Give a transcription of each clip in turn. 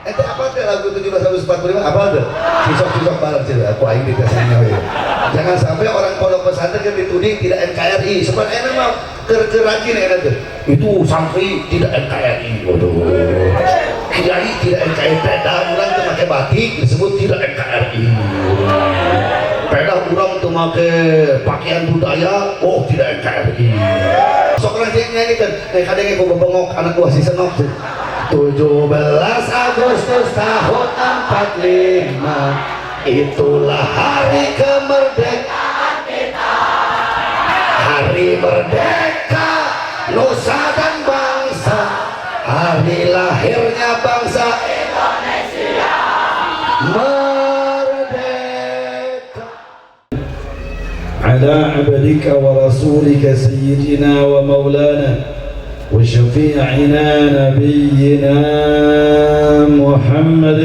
Ente apa tuh lagu 1745 apa tuh? Sisok-sisok bareng sih, aku aing ditesanya ya. Jangan sampai orang pondok pesantren kan dituding tidak NKRI. Sebab enak mah kerajin enak tuh. Itu santri tidak NKRI. Waduh. Kiai tidak NKRI. Peda orang tuh pakai batik disebut tidak NKRI. Peda orang tuh pakai pakaian budaya, oh tidak NKRI. Sok orang nyanyi kan, kadang aku bengok anak gua si senok tuh. 17 Agustus tahun 45, itulah hari kemerdekaan kita. Hari merdeka nusa dan bangsa, hari lahirnya bangsa Indonesia merdeka. Ala abdika wa rasulika sayyidina wa maulana وشفيعنا نبينا محمد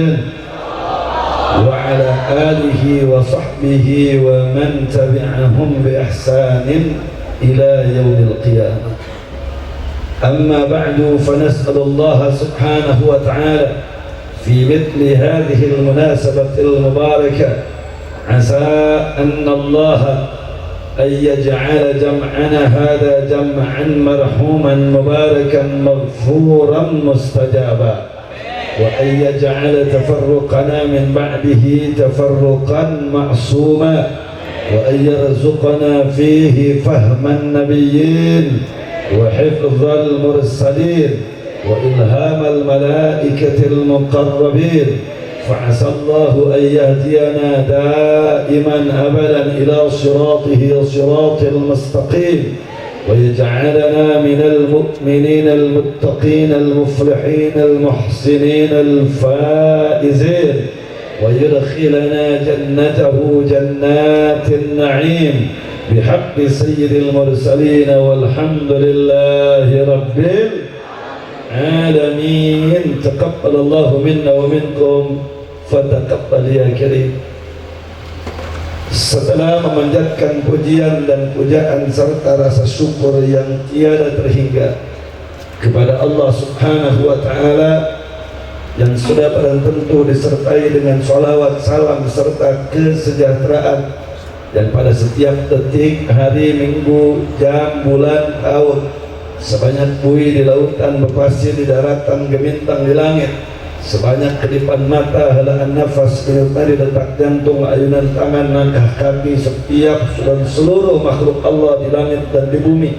وعلى آله وصحبه ومن تبعهم بإحسان إلى يوم القيامة. أما بعد فنسأل الله سبحانه وتعالى في مثل هذه المناسبة المباركة عسى أن الله أن يجعل جمعنا هذا جمعا مرحوما مباركا مغفورا مستجابا، وأن يجعل تفرقنا من بعده تفرقا معصوما، وأن يرزقنا فيه فهم النبيين وحفظ المرسلين وإلهام الملائكة المقربين. فعسى الله أن يهدينا دائما أبدا إلى صراطه صراط المستقيم، ويجعلنا من المؤمنين المتقين المفلحين المحسنين الفائزين، ويدخلنا جنته جنات النعيم بحق سيد المرسلين، والحمد لله رب العالمين. تقبل الله منا ومنكم fataqabbal ya karim. Setelah memanjatkan pujian dan pujaan serta rasa syukur yang tiada terhingga kepada Allah Subhanahu wa taala yang sudah barang tentu disertai dengan salawat salam serta kesejahteraan, dan pada setiap detik, hari, minggu, jam, bulan, tahun, sebanyak buih di lautan, berpasir di daratan, gemintang di langit, sebanyak kedipan mata, helaan nafas, denyut detak jantung, ayunan tangan, langkah kaki, setiap dan seluruh makhluk Allah di langit dan di bumi,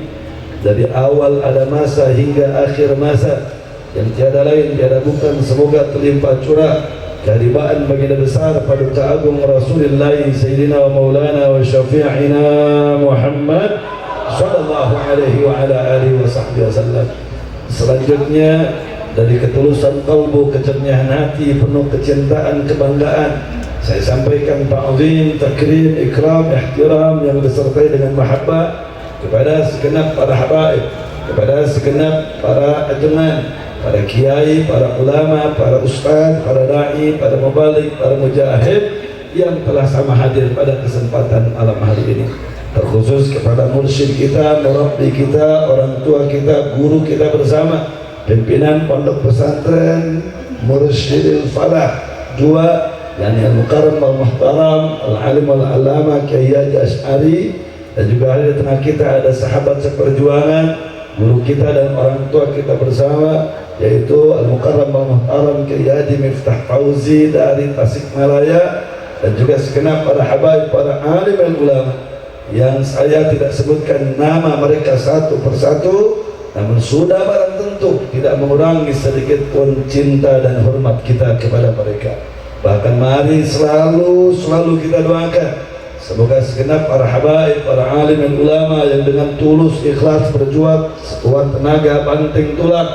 dari awal ada masa hingga akhir masa, yang tiada lain tiada bukan, semoga terlimpah curah keharibaan baginda besar paduka agung Rasulullah Sayyidina wa Maulana wa Syafi'ina Muhammad sallallahu alaihi wa ala alihi wa sahbihi wasallam. Selanjutnya, dari ketulusan kalbu, kecernihan hati, penuh kecintaan, kebanggaan, saya sampaikan ta'zim, takrim, ikram, ihtiram yang disertai dengan mahabbah kepada segenap para habaib, kepada segenap para ajman, para kiai, para ulama, para ustaz, para da'i, para mubalik, para mujahid yang telah sama hadir pada kesempatan malam hari ini. Terkhusus kepada mursyid kita, murabbi kita, orang tua kita, guru kita bersama, pimpinan pondok pesantren Mursyidil Falah 2, yakni Al-Mukarram Al-Muhtaram Al-Alim Al-Alama Kiai Haji Asy'ari, dan juga hadir di tengah kita ada sahabat seperjuangan, guru kita dan orang tua kita bersama, yaitu Al-Mukarram Al-Muhtaram Kiai Haji Miftah Fauzi dari Tasikmalaya, dan juga segenap para habaib, para alim dan ulama yang saya tidak sebutkan nama mereka satu persatu, namun sudah barang tentu tidak mengurangi sedikit pun cinta dan hormat kita kepada mereka. Bahkan mari selalu kita doakan semoga segenap para habaib, para alim dan ulama yang dengan tulus ikhlas berjuang sekuat tenaga banting tulang,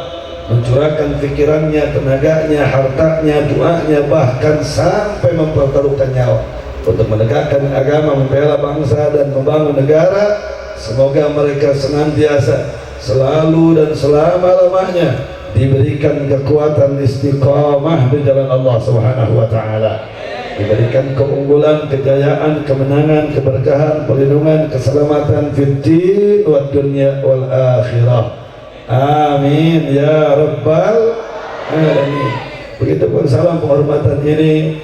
mencurahkan pikirannya, tenaganya, hartanya, doanya, bahkan sampai mempertaruhkan nyawa untuk menegakkan agama, membela bangsa dan membangun negara. Semoga mereka senantiasa, selalu dan selama-lamanya diberikan kekuatan istiqamah di jalan Allah Subhanahu wa taala, diberikan keunggulan, kejayaan, kemenangan, keberkahan, perlindungan, keselamatan fid din wad dunya wal akhirah. Amin ya rabbal alamin. Begitupun salam penghormatan ini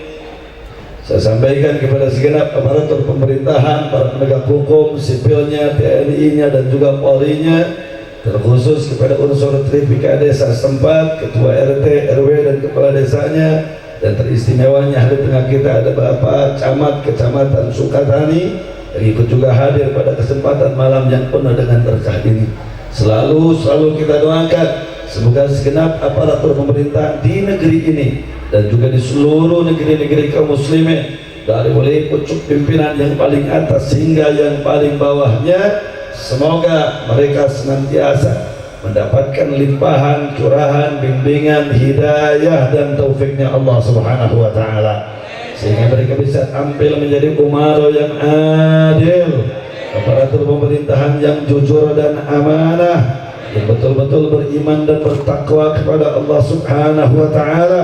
saya sampaikan kepada segenap aparatur pemerintahan, para penegak hukum, sipilnya, TNI-nya dan juga Polri-nya, terkhusus kepada unsur Tripika desa setempat, ketua RT, RW dan kepala desanya, dan teristimewanya hari tengah kita ada Bapak Camat Kecamatan Sukatani yang ikut juga hadir pada kesempatan malam yang penuh dengan berkah ini. Selalu kita doakan semoga segenap aparatur pemerintah di negeri ini dan juga di seluruh negeri-negeri kaum muslimin, dari mulai pucuk pimpinan yang paling atas hingga yang paling bawahnya, semoga mereka senantiasa mendapatkan limpahan curahan bimbingan hidayah dan taufiknya Allah Subhanahu wa taala, sehingga mereka bisa tampil menjadi umara yang adil, aparatur pemerintahan yang jujur dan amanah, yang betul-betul beriman dan bertakwa kepada Allah Subhanahu wa taala,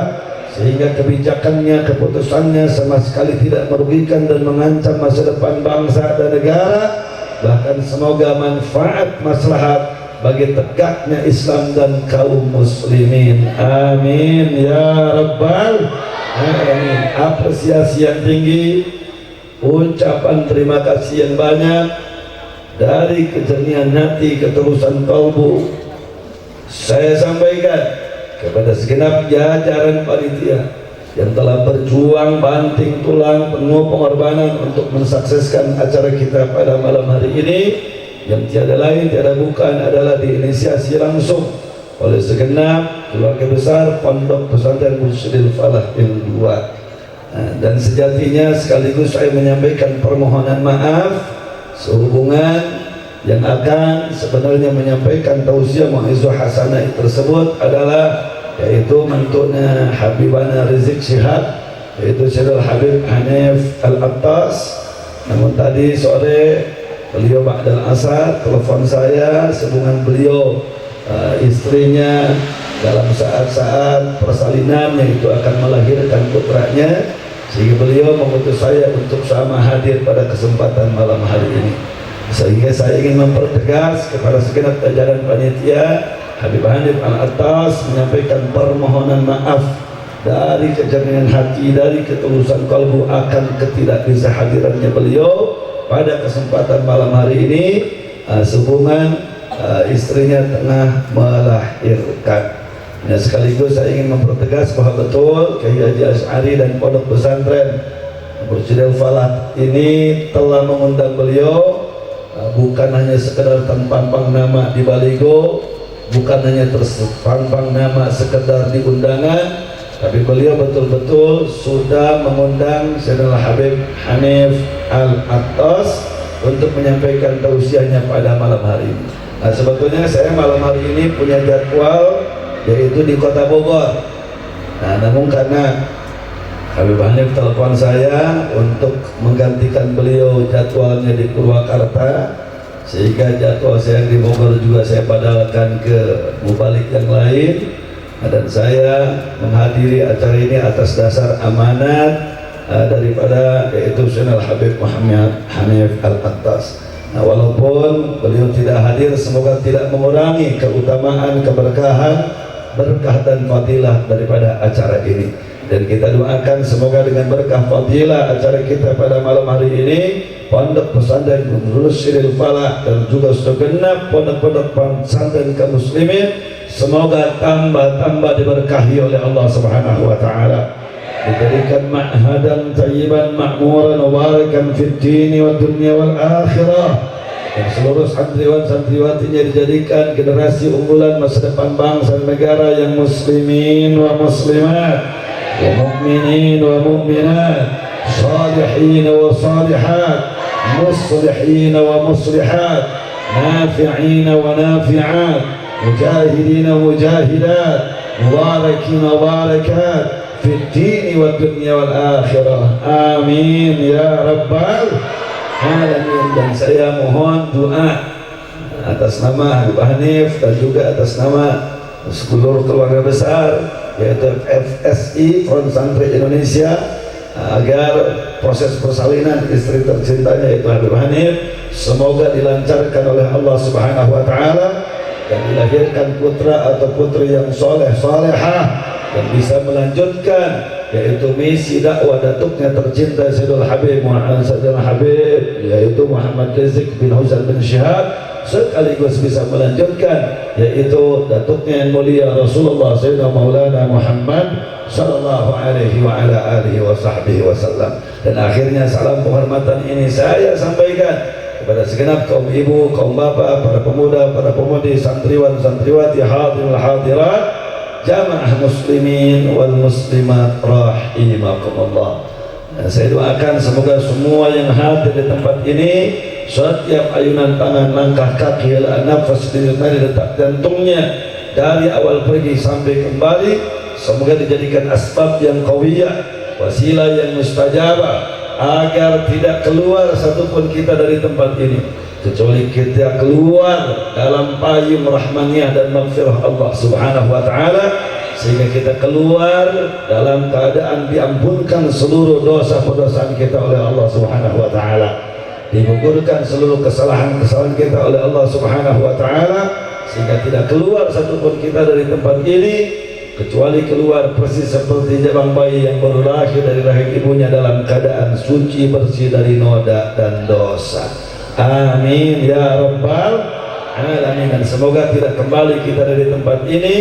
sehingga kebijakannya, keputusannya sama sekali tidak merugikan dan mengancam masa depan bangsa dan negara, bahkan semoga manfaat maslahat bagi tegaknya Islam dan kaum muslimin. Amin ya rabbal alamin. Apresiasi yang tinggi, ucapan terima kasih yang banyak dari kejernihan hati, ketulusan kalbu, saya sampaikan kepada segenap jajaran panitia yang telah berjuang banting tulang penuh pengorbanan untuk mensukseskan acara kita pada malam hari ini, yang tiada lain tiada bukan adalah diinisiasi langsung oleh segenap keluarga besar Pondok Pesantren Mursyidil Falah Ilmu 2. Dan sejatinya sekaligus saya menyampaikan permohonan maaf sehubungan yang akan sebenarnya menyampaikan tausiah mau'izah hasanah tersebut adalah yaitu mentunya Habibana Rizik Syihab, yaitu Syedul Habib Hanif Al-Attas. Namun tadi sore beliau ba'dal asar telepon saya sehubungan beliau istrinya dalam saat-saat persalinan yaitu akan melahirkan putranya, sehingga beliau mengutus saya untuk sama hadir pada kesempatan malam hari ini. Sehingga saya ingin mempertegas kepada segenap jajaran panitia, Habib Hanif Al-Attas menyampaikan permohonan maaf dari kejernihan hati, dari ketulusan kalbu akan ketidakbisahadirannya beliau pada kesempatan malam hari ini sehubungan istrinya tengah melahirkan. Nah, sekaligus saya ingin mempertegas bahwa betul Kiai Haji Asy'ari dan Pondok Pesantren Mursyidil Falah ini telah mengundang beliau, bukan hanya sekedar terpampang nama di baligo, bukan hanya terpampang nama sekedar di undangan, tapi beliau betul-betul sudah mengundang Sayyidina Habib Hanif Al-Attas untuk menyampaikan tausiahnya pada malam hari ini. Nah, sebetulnya saya malam hari ini punya jadwal yaitu di Kota Bogor. Nah, namun karena Habib Hanif telepon saya untuk menggantikan beliau jadwalnya di Purwakarta, sehingga jadwal saya di Bogor juga saya padalkan ke mubalik yang lain. Dan saya menghadiri acara ini atas dasar amanat daripada yaitu Sayyidina Habib Muhammad Hanif Al-Attas. Nah, walaupun beliau tidak hadir, semoga tidak mengurangi keutamaan, keberkahan, berkah dan fadilah daripada acara ini. Dan kita doakan semoga dengan berkah fadilah acara kita pada malam hari ini, Pondok Pesantren Mursyidil Falah dan juga segenap pondok-pondok pesantren kaum muslimin semoga tambah diberkahi oleh Allah Subhanahu wa taala, diberikan ma'hadan tayyiban ma'muran wa barakan fid dini wad dunya wal akhirah, dan seluruh santriwan-santriwatinya dijadikan generasi unggulan masa depan bangsa dan negara yang muslimin wa muslimat wa mu'minin wa mu'minat, salihin wa salihat, muslihin wa muslihat, nafi'in wa nafi'at, mujahidin wa mujahidat, mubarakin wa barakat fid dini wad dunya wal akhirah. Amin ya rabbal alamin. Dan saya mohon doa atas nama Habib Hanif dan juga atas nama seluruh keluarga besar yaitu FSI Front Santri Indonesia agar proses persalinan istri tercintanya yaitu Habib Hanif semoga dilancarkan oleh Allah Subhanahu wa taala dan dilahirkan putra atau putri yang soleh salehah yang bisa melanjutkan yaitu misi dakwah datuknya tercinta Sayyidul Habib yaitu Muhammad Rizik bin Huzal bin Syihab, sekaligus bisa melanjutkan yaitu datuknya yang mulia Rasulullah Sayyidina Maulana Muhammad sallallahu alaihi wa ala alihi wa sahbihi wasallam. Dan akhirnya salam penghormatan ini saya sampaikan kepada segenap kaum ibu, kaum bapak, para pemuda, para pemudi, santriwan, santriwati, hadirin hadirat, jamaah muslimin wal muslimat rahimakumullah. Saya doakan semoga semua yang hadir di tempat ini, setiap ayunan tangan, langkah kaki, nafas di detak jantungnya dari awal pergi sampai kembali, semoga dijadikan asbab yang qawiyah, wasilah yang mustajabah, agar tidak keluar satupun kita dari tempat ini kecuali kita keluar dalam payung rahmaniyah dan maghfirah Allah subhanahu wa ta'ala, sehingga kita keluar dalam keadaan diampunkan seluruh dosa-pendosaan kita oleh Allah subhanahu wa ta'ala, digugurkan seluruh kesalahan-kesalahan kita oleh Allah subhanahu wa ta'ala, sehingga tidak keluar satupun kita dari tempat ini kecuali keluar persis seperti jabang bayi yang baru lahir dari rahim ibunya dalam keadaan suci bersih dari noda dan dosa. Amin ya rabbal alamin. Dan semoga tidak kembali kita dari tempat ini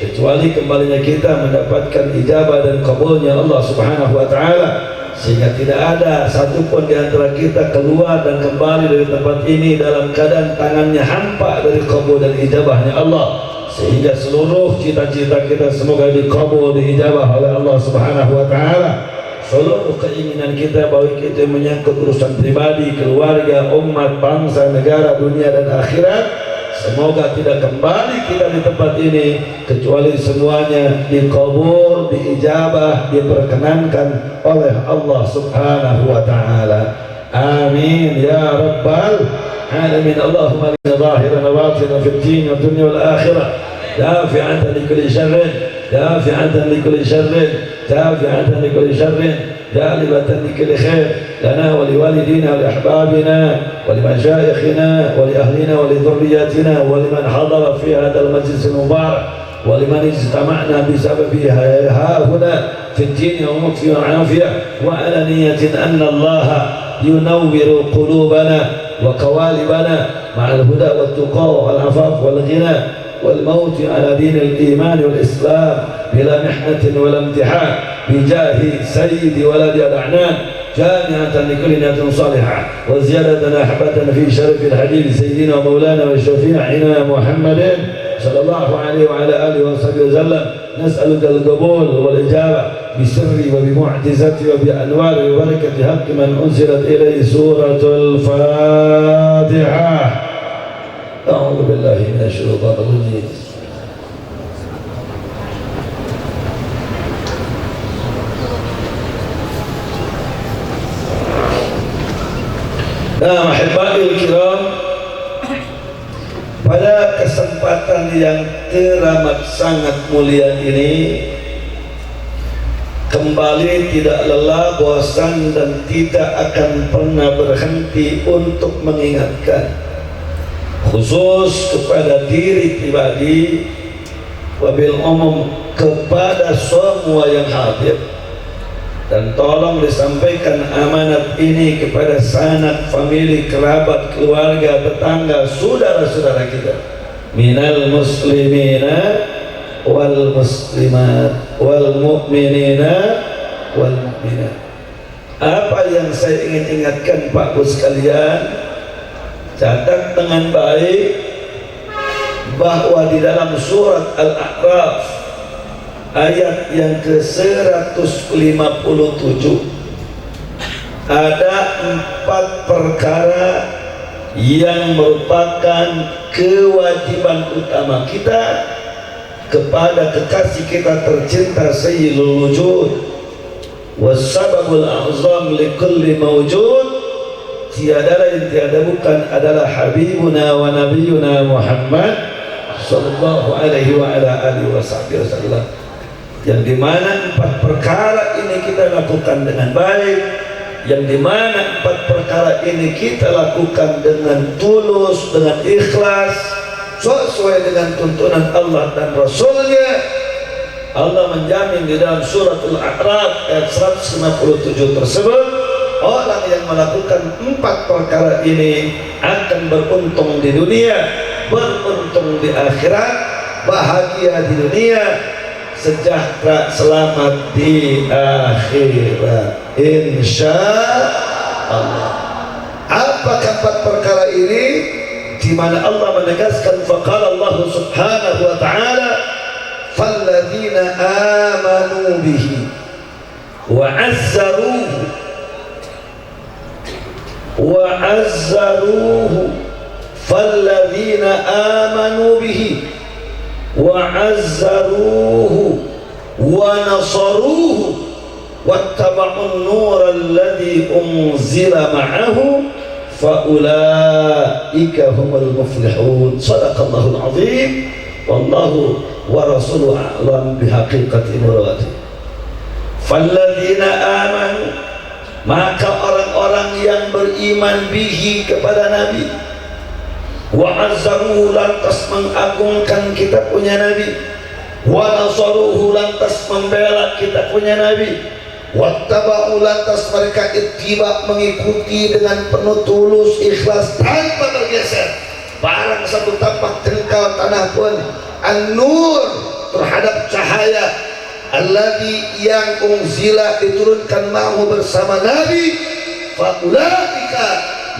kecuali kembalinya kita mendapatkan ijabah dan kabulnya Allah subhanahu wa ta'ala, sehingga tidak ada satupun di antara kita keluar dan kembali dari tempat ini dalam keadaan tangannya hampa dari kabul dan ijabahnya Allah, sehingga seluruh cita-cita kita semoga dikabul, diijabah oleh Allah subhanahu wa ta'ala. Seluruh keinginan kita, baik itu menyangkut urusan pribadi, keluarga, umat, bangsa, negara, dunia dan akhirat, semoga tidak kembali kita di tempat ini kecuali semuanya dikabul, diijabah, diperkenankan oleh Allah subhanahu wa ta'ala. Amin ya rabbal alamin. Allahumma lina zahiran wa batinan fid din wa dunya wal akhirah, dafi'atan likulli sharrin, dafi'atan likulli sharrin, دافعة لكل شر، جالبة لكل خير لنا ولوالدينا ولأحبابنا ولمشايخنا ولأهلنا ولذرياتنا ولمن حضر في هذا المجلس المبارك ولمن اجتمعنا بسببه ها هنا في الدين وفي العافية، وعلى نية أن الله ينور قلوبنا وقوالبنا مع الهدى والتقى والعفاف والغنى والموت على دين الإيمان والإسلام بلا محنة ولا امتحان، بجاه سيد ولد الأعنان، جامعة لكل نية صالحة، وزيادة حبة في شرف الحديث سيدنا ومولانا وشفيعنا محمد صلى الله عليه وعلى آله وصحبه وسلم. نسألك القبول والإجابة بسر وبمعجزة وبأنوار وبركة حق من أنزلت إليه سورة الفاتحة. أعوذ بالله من الشيطان الرجيم. Nah, mahibatul kiram, pada kesempatan yang teramat sangat mulia ini, kembali tidak lelah, bosan dan tidak akan pernah berhenti untuk mengingatkan, khusus kepada diri pribadi, wabil umum kepada semua yang hadir. Dan tolong disampaikan amanat ini kepada sanak, famili, kerabat, keluarga, tetangga, saudara-saudara kita, minal muslimina wal muslimat wal mu'minina wal mu'minat. Apa yang saya ingin ingatkan Pak Bu sekalian, catat dengan baik bahwa di dalam surat Al-A'raf ayat yang ke-157 ada 4 perkara yang merupakan kewajiban utama kita kepada kekasih kita tercinta Sayyidul Wujud wasababul a'zam likulli mawjud, tiada lain tiada bukan adalah Habibuna wa Nabiyuna Muhammad sallallahu alaihi wa ala alihi wasallam, yang dimana 4 perkara ini kita lakukan dengan baik, yang dimana 4 perkara ini kita lakukan dengan tulus, dengan ikhlas, sesuai dengan tuntunan Allah dan Rasulnya, Allah menjamin di dalam surat Al-A'raf ayat 157 tersebut, orang yang melakukan 4 perkara ini akan beruntung di dunia, beruntung di akhirat, bahagia di dunia, sejahtera selamat di akhirat, insya Allah. Apa keempat perkara ini? Di mana Allah menegaskan, faqala Allah subhanahu wa ta'ala, falladzina amanu bihi wa azzaruhu falladzina amanu bihi wa azzaruhu wa nasaruhu wattaba'un nura alladhi unzila ma'ahu faulaika humul muflihun. Sadaqallahul azim, wallahu wa rasuluhu a'lam bihaqiqati muradi. Falladzina amanu, maka orang-orang yang beriman bihi kepada Nabi, wa azzaruhu, lantas mengagungkan kita punya Nabi, wa nasaruhu, lantas membela kita punya Nabi, wattaba'u, lantas mereka ittiba, mengikuti dengan penuh tulus ikhlas tanpa bergeser barang satu tapak jengkal tanah pun, an-nur, terhadap cahaya alladzi, yang unzila, diturunkan ma'hu, bersama Nabi, faulaika,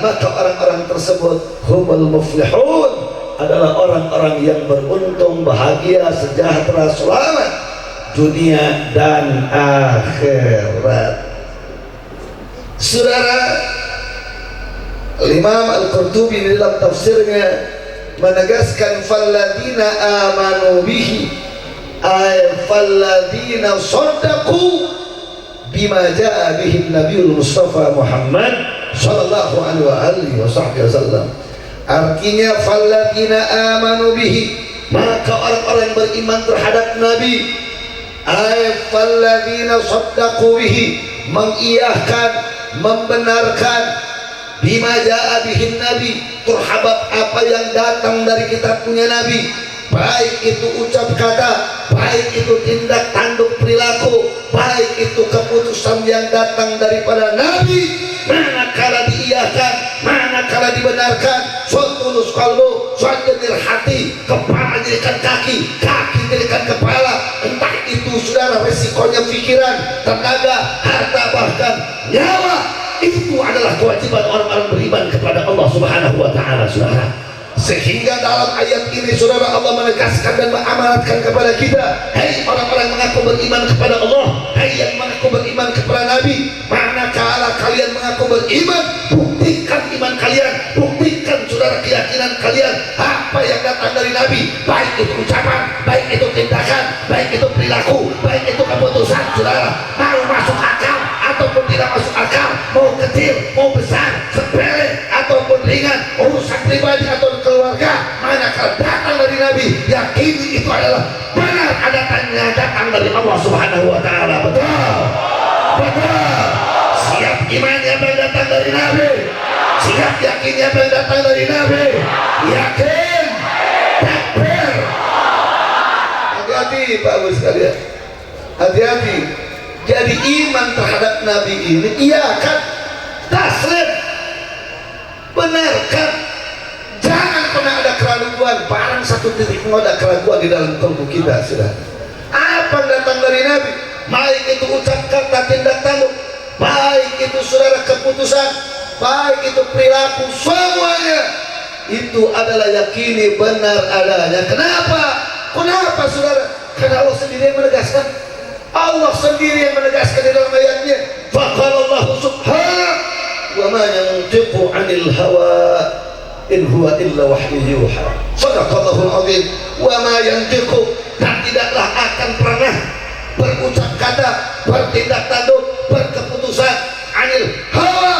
maka orang-orang tersebut humul muflihun, adalah orang-orang yang beruntung, bahagia, sejahtera, selamat dunia dan akhirat. Saudara, Imam Al-Qurtubi dalam tafsirnya menegaskan falladzina amanu bihi ay falladzina saddaqu bima jaa bihi Nabiul Mustafa Muhammad sallallahu alaihi wasallam. Artinya falladzina amanu bihi, maka orang-orang yang beriman terhadap Nabi, ay falladzina saddaqu bihi, mengiyahkan, membenarkan, bima jaa bihin Nabi, terhadap apa yang datang dari kitab punya Nabi, baik itu ucap kata, baik itu tindak tanduk perilaku, baik itu keputusan yang datang daripada Nabi, manakala diiyahkan, manakala dibenarkan, tulus kalbu, jadikan hati, kepala jadikan kaki, kaki jadikan kepala, entah itu saudara resikonya pikiran, tenaga, harta, bahkan nyawa. Itu adalah kewajiban orang-orang beriman kepada Allah Subhanahu wa ta'ala, saudara. Sehingga dalam ayat ini saudara, Allah menegaskan dan mengamanatkan kepada kita, hai orang-orang mengaku beriman kepada Allah, hai yang mengaku beriman kepada Nabi, manakala kalian mengaku beriman, buktikan iman kalian, buktikan saudara keyakinan kalian apa yang datang dari Nabi, baik itu ucapan, baik itu tindakan, baik itu perilaku, baik itu keputusan saudara, mau masuk akal ataupun tidak masuk akal, mau kecil, mau besar, sepele ataupun ringan, urusan pribadi atau keluarga, manakala datang dari Nabi, yakini itu adalah benar, datang dari Allah Subhanahu wa ta'ala. Betul, betul. Siap imannya yang datang dari Nabi, siap yakinnya yang datang dari Nabi, yakin, takbir. Hati-hati Pak Abu sekalian, hati-hati. Jadi iman terhadap Nabi ini, iya kan, taslim, benarkan, jangan pernah ada keraguan. Barang satu titik ada keraguan di dalam kalbu kita, sudah. Apa yang datang dari Nabi, baik itu ucap kata, tindak tanduk, baik itu saudara keputusan, baik itu perilaku, semuanya itu adalah yakini benar adanya. Kenapa? Kenapa saudara? Karena Allah sendiri yang menegaskan. Allah sendiri yang menegaskan di dalam ayatnya, faqala Allah subhanahu wa ma yantiqu 'anil hawa in huwa illa wahyu yuha. Sadaqallahul azim. Wa ma yantiqu, dan tidaklah akan pernah berucap kata, bertindak tanduk, berkeputusan, 'anil hawa,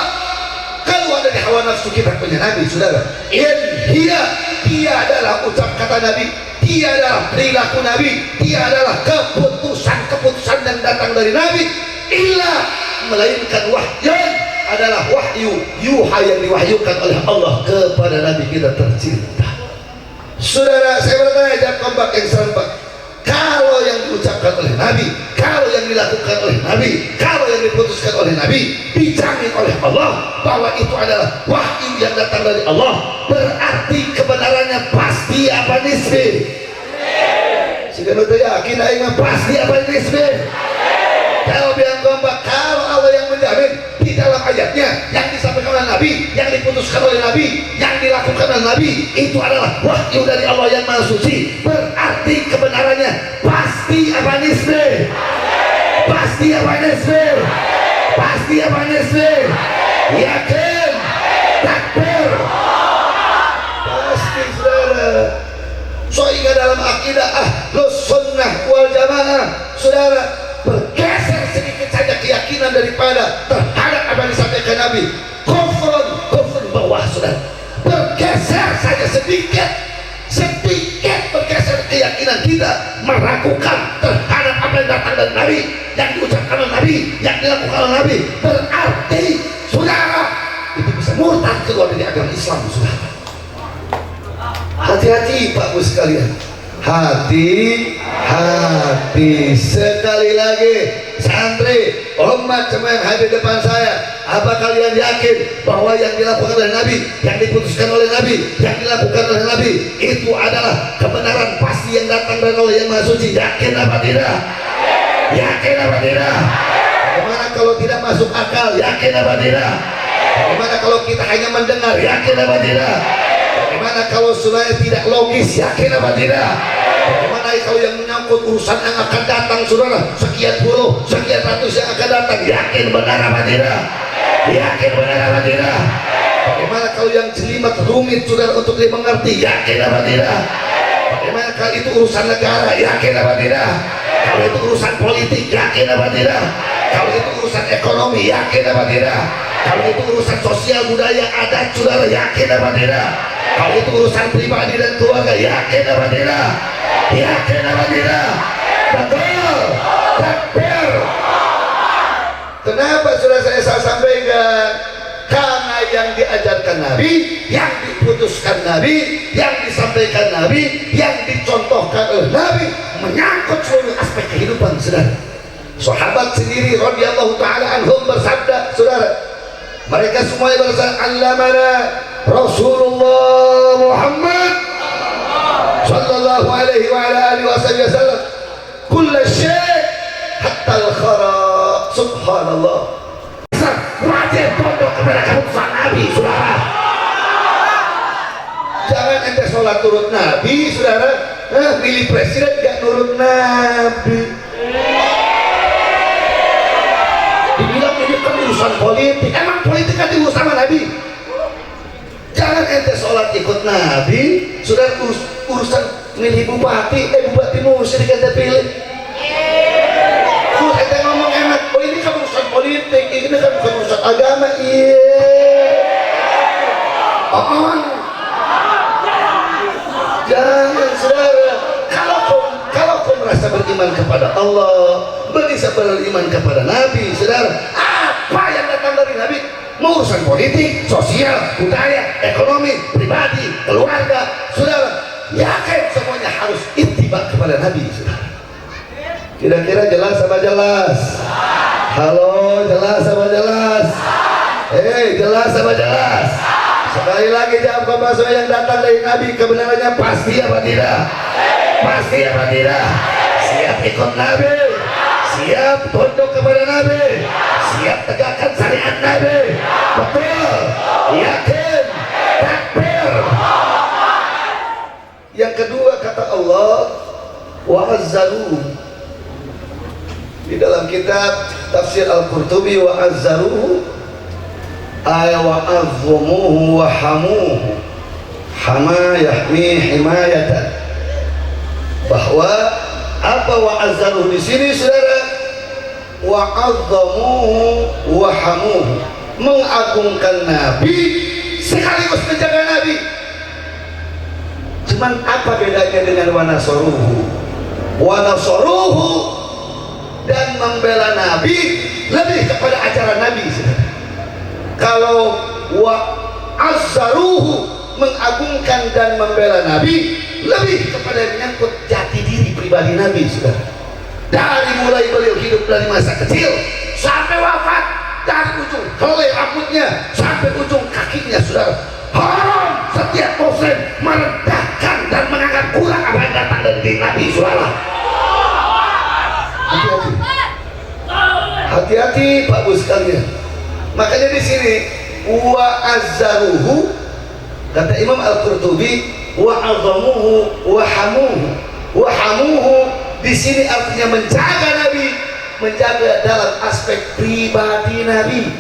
keluar dari hawa nafsu kita punya Nabi, saudara. In hiya, dia adalah ucap kata Nabi, dia adalah perilaku Nabi, dia adalah keputusan yang datang dari Nabi, illa, melainkan wahyu, adalah wahyu yuha yang diwahyukan oleh Allah kepada Nabi kita tercinta. Saudara, saya bertanya, jawab kompak yang serempak, kalau yang diucapkan oleh Nabi, kalau yang dilakukan oleh Nabi, kalau yang diputuskan oleh Nabi dijamin oleh Allah bahwa itu adalah wahyu yang datang dari Allah, berarti kebenarannya pasti apa nisbi? Jika kita yakin aing pasti apa nisbi? Jawab yang kompak. Kalau Allah yang menjamin di dalam ayatnya, yang disampaikan oleh Nabi, yang diputuskan oleh Nabi, yang dilakukan oleh Nabi itu adalah wahyu dari Allah yang Maha Suci, berarti kebenarannya pasti apa nisbi? Pasti apa nisbi? Pasti apa nisbi? Yakin? Takbir? Pasti, saudara. Sehingga dalam akidah Ahlus Sunnah wal Jamaah, saudara, bergeser sedikit saja keyakinan daripada terhadap apa yang disampaikan Nabi, kufur bawah, saudara. Bergeser saja sedikit bergeser keyakinan kita, meragukan terhadap apa yang datang dari Nabi, yang diucapkan oleh Nabi, yang dilakukan oleh Nabi, berarti saudara itu bisa murtad keluar dari agama Islam, saudara. Hati-hati Pak Bu sekalian, hati-hati. Sekali lagi, santri, umat semua yang hadir depan saya, apa kalian yakin bahwa yang dilakukan oleh Nabi, yang diputuskan oleh Nabi, yang dilakukan oleh Nabi itu adalah kebenaran pasti yang datang dari Allah yang Maha Suci? Yakin apa tidak? Yakin apa tidak? Bagaimana kalau tidak masuk akal? Yakin apa tidak? Bagaimana kalau kita hanya mendengar? Yakin apa tidak? Bagaimana kalau sebenarnya tidak logis? Yakin apa tidak? Bagaimana kalau yang menyangkut urusan yang akan datang, saudara, sekian puluh, sekian ratus yang akan datang? Yakin benar apa tidak? Yakin benar apa tidak? Bagaimana kalau yang jelimet, rumit, saudara, untuk dimengerti? Yakin apa tidak? Bagaimana kalau itu urusan negara? Yakin apa tidak? Kalau itu urusan politik? Yakin apa tidak? Kalau itu urusan ekonomi? Yakin apa tidak? Kalau itu urusan sosial, budaya, adat, saudara, yakin apa tidak? Kalau itu urusan pribadi dan keluarga, yakin apa tidak? Yakin apa tidak? Betul. Takbir. Kenapa sudah saya sampaikan? Karena yang diajarkan Nabi, yang diputuskan Nabi, yang disampaikan Nabi, yang dicontohkan oleh Nabi menyangkut seluruh aspek kehidupan, saudara. Sahabat sendiri radhiyallahu taala anhum bersabda, saudara, mereka semuanya bersabda, allamana Rasulullah Muhammad sallallahu alaihi wa ala alihi wasallam kulla syai' hatta al-khara. Subhanallah. Wajib tunduk kepada keputusan Nabi, saudara. Jangan ente sholat turut Nabi, saudara, pilih presiden gak nurut Nabi. Dibilang ini kan urusan politik. Emang politik kan diurus sama Nabi? Jangan ente sholat ikut Nabi, saudara, urusan milih bupati, bupati musyrik ente pilih. Terus ente ngomong enak, oh ini kan urusan politik, ini kan bukan urusan agama. Iya. Jangan, saudara. Kalau kau merasa beriman kepada Allah, bisa beriman kepada Nabi, saudara, apa yang datang dari Nabi, mau urusan politik, sosial, budaya, ekonomi, pribadi, keluarga, saudara, yakin semuanya harus ittiba kepada Nabi, saudara. Kira-kira jelas apa jelas? Halo, jelas apa jelas? Jelas apa jelas? Sekali lagi jawab kompas, yang datang dari Nabi kebenarannya pasti apa tidak? Pasti apa tidak? Siap ikut Nabi, siap tunduk kepada Nabi, siap tegakkan syariat Nabi. Betul, yakin, takbir. Yang kedua kata Allah, wa'azzaruhu. Di dalam kitab tafsir Al-Qurtubi, wa'azzaruhu ay wa'azzumuhu wa hamuhu, hama yahmi himayatan. Bahwa apa wa'azzaruhu di sini, saudara? Wa'azzamuhu wa hamuhu, mengagungkan Nabi sekaligus menjaga Nabi. Cuman apa bedanya dengan wa nasaruhu? Wa nasaruhu dan membela Nabi lebih kepada ajaran Nabi, saudara. Kalau wa azzaruhu, mengagungkan dan membela Nabi, lebih kepada menyangkut jati diri pribadi Nabi, saudara. Dari mulai beliau hidup dari masa kecil sampai wafat, dari ujung helai rambutnya sampai ujung kakinya, saudara, haram setiap muslim merendahkan dan menganggap kurang apa yang datang dari diri Nabi, saudara. Hati-hati, hati-hati Pak Bu sekalian. Makanya di sini wa azzaruhu, kata Imam Al-Qurtubi, wa azamuhu wa hamuhu. Wa hamuhu di sini artinya menjaga Nabi, menjaga dalam aspek pribadi Nabi.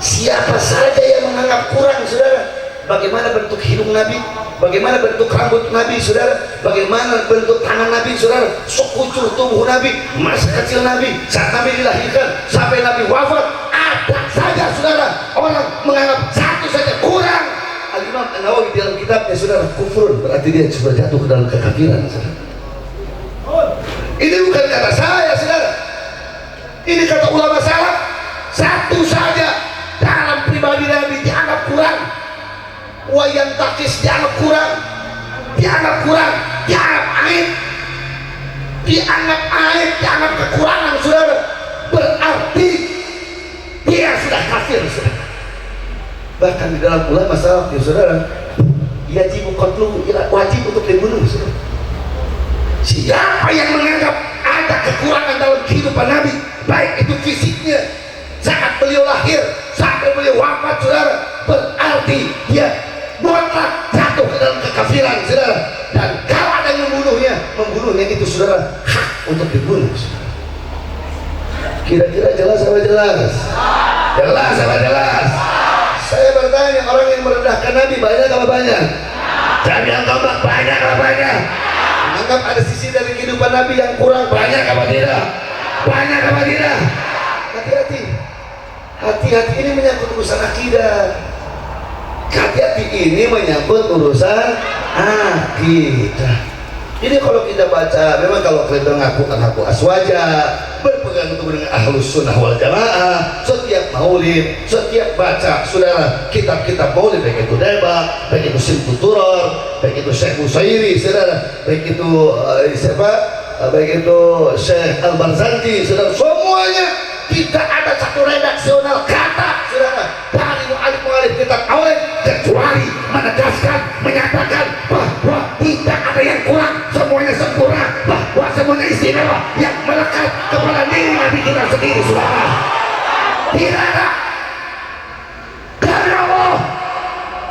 Siapa saja yang menganggap kurang, saudara, bagaimana bentuk hidung Nabi, bagaimana bentuk rambut Nabi, saudara, bagaimana bentuk tangan Nabi, saudara, sekucur tubuh Nabi, masa kecil Nabi, saat Nabi dilahirkan sampai Nabi wafat, ada saja, saudara, orang menganggap satu saja kurang. Al-Imam An-Nawawi dalam kitabnya, saudara, kufrun, berarti dia sudah jatuh ke dalam kekafiran, saudara. Ini bukan kata saya, saudara, ini kata ulama salaf. Satu saja dalam pribadi Nabi dianggap kurang, wayan takis dianggap kurang, dianggap kurang, dianggap aib, dianggap aib, dianggap kekurangan, saudara, berarti dia sudah kafir, saudara. Bahkan di dalam ulama salaf, ya saudara, yajibu qatluhu, wajib untuk dibunuh, saudara. Siapa yang menganggap ada kekurangan dalam kehidupan Nabi, baik itu fisiknya saat beliau lahir sampai beliau wafat, saudara, berarti dia mutlak jatuh ke dalam kekafiran, saudara. Dan kalau ada yang membunuhnya itu, saudara, hak untuk dibunuh, saudara. Kira-kira jelas apa jelas? Jelas apa jelas? Saya bertanya, orang yang merendahkan Nabi banyak apa banyak? Jangan yang ngomong banyak apa banyak? Menganggap ada sisi dari kehidupan Nabi yang kurang, banyak apa tidak? Banyak apa tidak? Hati-hati, hati-hati, ini menyangkut urusan akidah. Hati-hati, ini menyangkut urusan akidah. Jadi kalau kita baca, memang kalau kita ngaku aswaja, berpegang teguh dengan ahlus sunnah wal jamaah, setiap maulid, setiap baca, saudara, kitab-kitab maulid, baik itu Deba, baik itu Simtul Turor, baik itu Syekh Busairi, saudara, baik itu baik itu Syekh Al-Barzanji, saudara, semuanya tidak ada satu redaksional kata, saudara, dari mu'alif kitab maulid kecuali menegaskan, menyatakan bahwa tidak ada yang kurang, semuanya sempurna, bahwa semuanya istimewa yang melekat kepada diri Nabi kita sendiri, saudara. Tidak ada, karena Allah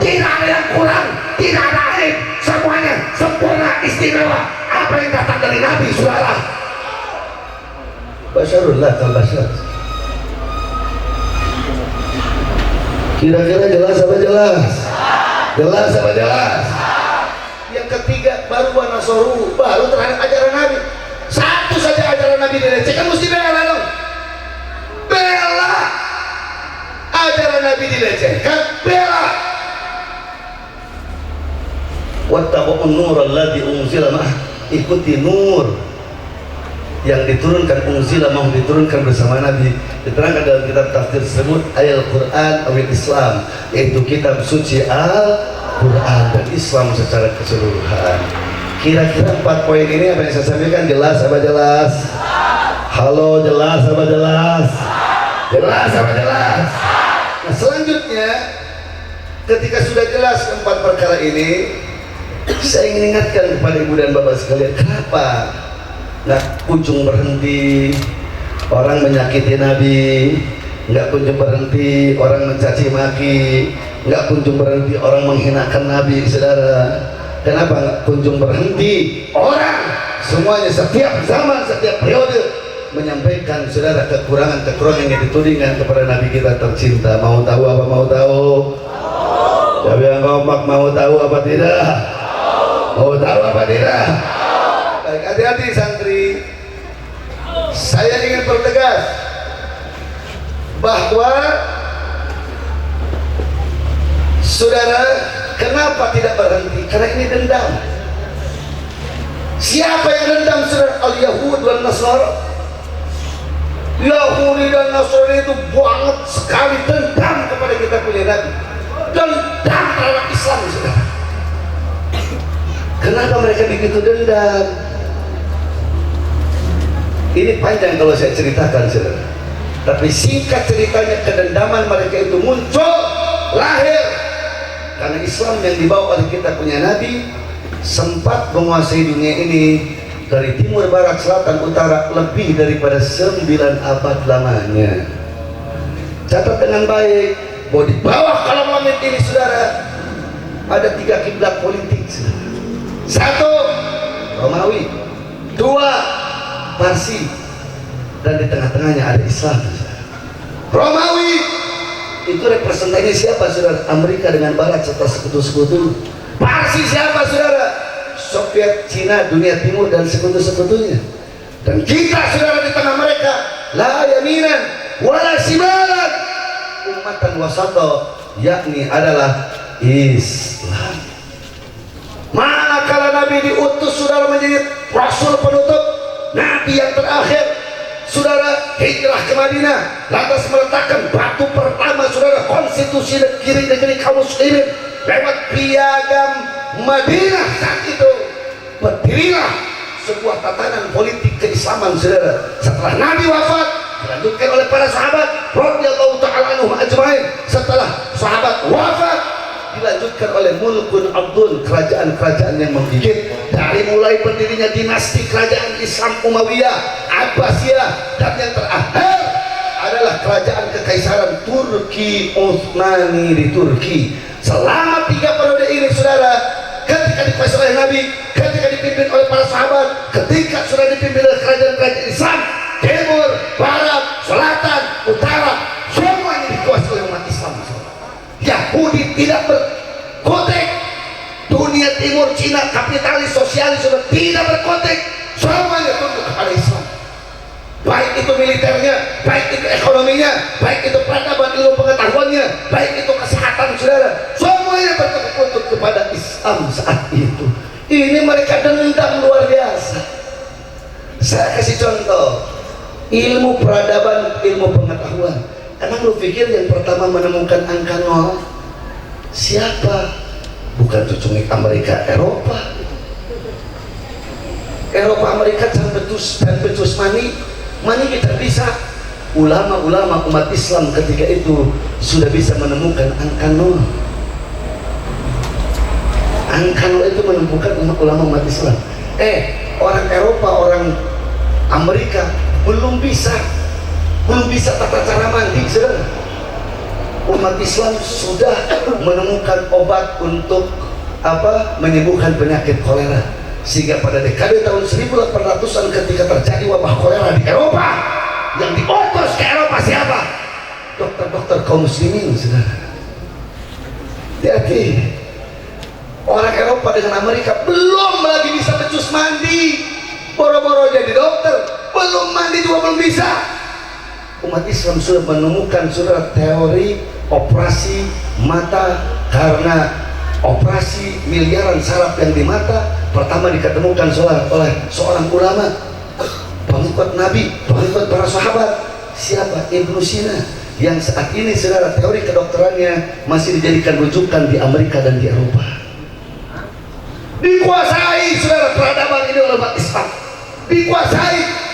tidak ada yang kurang, tidak ada aib, semuanya sempurna, istimewa. Apa yang datang dari Nabi, saudara? Basyarullah kal-basyar. Kira-kira jelas apa jelas? Jelas apa jelas? Yang ketiga, baru wa nasoru, baru terhadap ajaran Nabi. Satu saja ajaran Nabi dilecehkan, mesti bela dong. Bela. Ajaran Nabi dilecehkan, bela. Wattabu'un nur alladzi unzila ma'ah, ikuti nur yang diturunkan, unzila mau diturunkan bersama Nabi. Diterangkan dalam kitab tafsir tersebut, ayat Al-Quran awil Islam, yaitu kitab suci Al-Quran dan Islam secara keseluruhan. Kira-kira 4 poin ini apa yang saya sampaikan jelas apa jelas? Halo, jelas apa jelas? Jelas apa jelas? Nah, selanjutnya, ketika sudah jelas 4 perkara ini, saya ingin ingatkan kepada ibu dan bapak sekalian, kenapa nggak kunjung berhenti orang menyakiti Nabi, nggak kunjung berhenti orang mencaci maki, nggak kunjung berhenti orang menghinakan Nabi, saudara. Kenapa nggak kunjung berhenti orang semuanya setiap zaman, setiap periode menyampaikan, saudara, kekurangan-kekurangan yang ditudingkan kepada Nabi kita tercinta. Mau tahu apa mau tahu? Siapa yang kompak mau tahu apa tidak? Mau tahu apa tidak? Baik, hati-hati santri. Saya ingin pertegas bahwa, saudara, kenapa tidak berhenti? Karena ini dendam. Siapa yang dendam, saudara? Al-Yahud wal Nasara. Yahudi dan Nasrani itu banget sekali dendam kepada kita punya Nabi, dendam terhadap Islam, saudara. Kenapa mereka begitu dendam? Ini panjang kalau saya ceritakan, saudara. Tapi singkat ceritanya, kedendaman mereka itu muncul, lahir karena Islam yang dibawa oleh kita punya Nabi sempat menguasai dunia ini dari timur, barat, selatan, utara lebih daripada 9 abad lamanya. Catat dengan baik bahwa di bawah kolam langit ini, saudara, ada 3 kiblat politik, saudara. 1 Romawi, 2 Parsi, dan di tengah-tengahnya ada Islam, saudara. Romawi itu representasinya siapa, saudara? Amerika dengan Barat serta sekutu-sekutu. Parsi siapa, saudara? Soviet, Cina, dunia timur dan sekutu-sekutunya. Dan kita, saudara, di tengah mereka, la yaminan wala shimalan, ummatan wasata, yakni adalah Islam. Manakala Nabi diutus, saudara, menjadi Rasul penutup, Nabi yang terakhir, saudara, hijrah ke Madinah, lantas meletakkan batu pertama, saudara, konstitusi negeri kaum muslimin lewat piagam Madinah. Saat itu berdirilah sebuah tatanan politik keislaman, saudara. Setelah Nabi wafat, dilanjutkan oleh para sahabat radhiyallahu ta'ala anhum ajmain. Setelah sahabat wafat, dilanjutkan oleh mulkun abdun, kerajaan-kerajaan yang menggigit, dari mulai berdirinya dinasti kerajaan Islam Umayyah, Abbasiyah, dan yang terakhir adalah kerajaan kekaisaran Turki Utsmani di Turki. Selama 3 periode ini, saudara, ketika dikuasai oleh Nabi, ketika dipimpin oleh para sahabat, ketika sudah dipimpin oleh kerajaan-kerajaan Islam timur, barat, selatan, utara, semuanya dikuasai oleh umat Islam. Yahudi tidak berkotek, dunia timur, Cina, kapitalis, sosialis sudah tidak berkotek, semuanya tunduk kepada Islam. Baik itu militernya, baik itu ekonominya, baik itu peradaban, ilmu pengetahuannya, baik itu kesehatan, saudara, semuanya bertukuk kepada Islam saat itu. Ini mereka dendam luar biasa. Saya kasih contoh, ilmu peradaban, ilmu pengetahuan. Emang lu pikir yang pertama menemukan angka 0 siapa? Bukan cucungik Amerika, Eropa. Eropa, Amerika dan becus mani kita bisa. Ulama-ulama umat Islam ketika itu sudah bisa menemukan angka 0. Angka 0 itu menemukan ulama umat Islam. Orang Eropa, orang Amerika belum bisa tata cara mandi, saudara. Umat Islam sudah menemukan obat untuk menyembuhkan penyakit kolera, sehingga pada dekade tahun 1800-an ketika terjadi wabah kolera di Eropa, yang diutus ke Eropa siapa? Dokter-dokter kaum muslimin, saudara. Jadi orang Eropa dengan Amerika belum lagi bisa becus mandi, boro-boro jadi dokter, belum mandi juga belum bisa. Umat Islam sudah menemukan, saudara, teori operasi mata, karena operasi miliaran saraf yang di mata pertama diketemukan oleh seorang ulama, pengikut Nabi, pengikut para sahabat. Siapa? Ibnu Sina, yang saat ini, saudara, teori kedokterannya masih dijadikan rujukan di Amerika dan di Eropa. Dikuasai, saudara, peradaban ini oleh umat Islam, dikuasai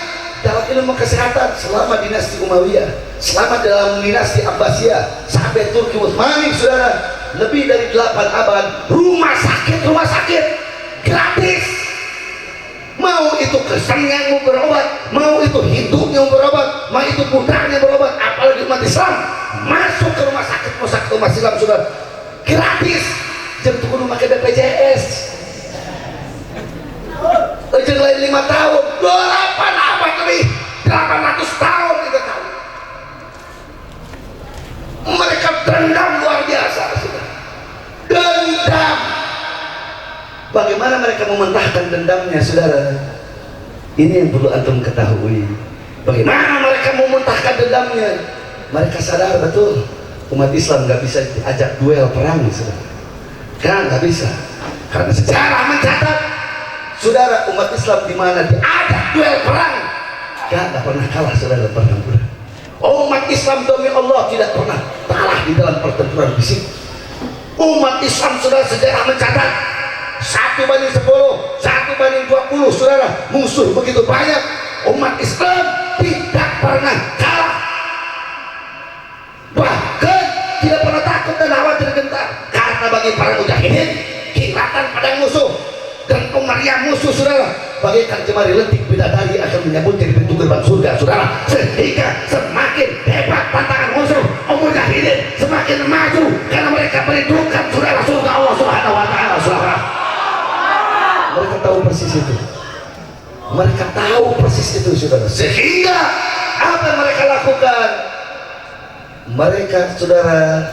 dalam ilmu kesehatan selama dinasti Umayyah, selama dalam dinasti Abbasiyah sampai Turki Utsmani, saudara, lebih dari 8 abad. Rumah sakit gratis. Mau itu Kristen yang mau berobat, mau itu Hindu yang berobat, mau itu Buddha yang berobat, apalagi umat Islam masuk ke rumah sakit umat Islam, saudara, gratis. Jangan kudu pakai BPJS. Ujung lain 5 tahun, 8 abad lebih, 800 tahun kita tahu. Mereka dendam luar biasa, saudara. Dendam. Bagaimana mereka mementahkan dendamnya, saudara? Ini yang perlu antum ketahui. Bagaimana mereka mementahkan dendamnya? Mereka sadar betul umat Islam nggak bisa diajak duel perang, saudara. Nggak bisa. Karena sejarah mencatat, saudara, umat Islam di mana diajak duel perang, nggak pernah kalah, saudara, pertempuran. Umat Islam demi Allah tidak pernah kalah di dalam pertempuran fisik. Umat Islam, saudara, sejarah mencatat 1/10, 1/20, saudara. Musuh begitu banyak, umat Islam tidak pernah kalah, bahkan tidak pernah takut dan khawatir gentar, karena bagi para mujahidin kilatan pedang musuh dan kemeriah musuh, saudara, bagaikan jemari lentik bidadari akan menyambut di pintu gerbang surga, saudara. Sehingga semakin hebat tantangan musuh, mujahidin semakin maju karena mereka merindukan, saudara, surga Allah Subhanahu wa taala, saudara. Mereka tahu persis itu. Mereka tahu persis itu, saudara. Sehingga apa yang mereka lakukan? Mereka, saudara,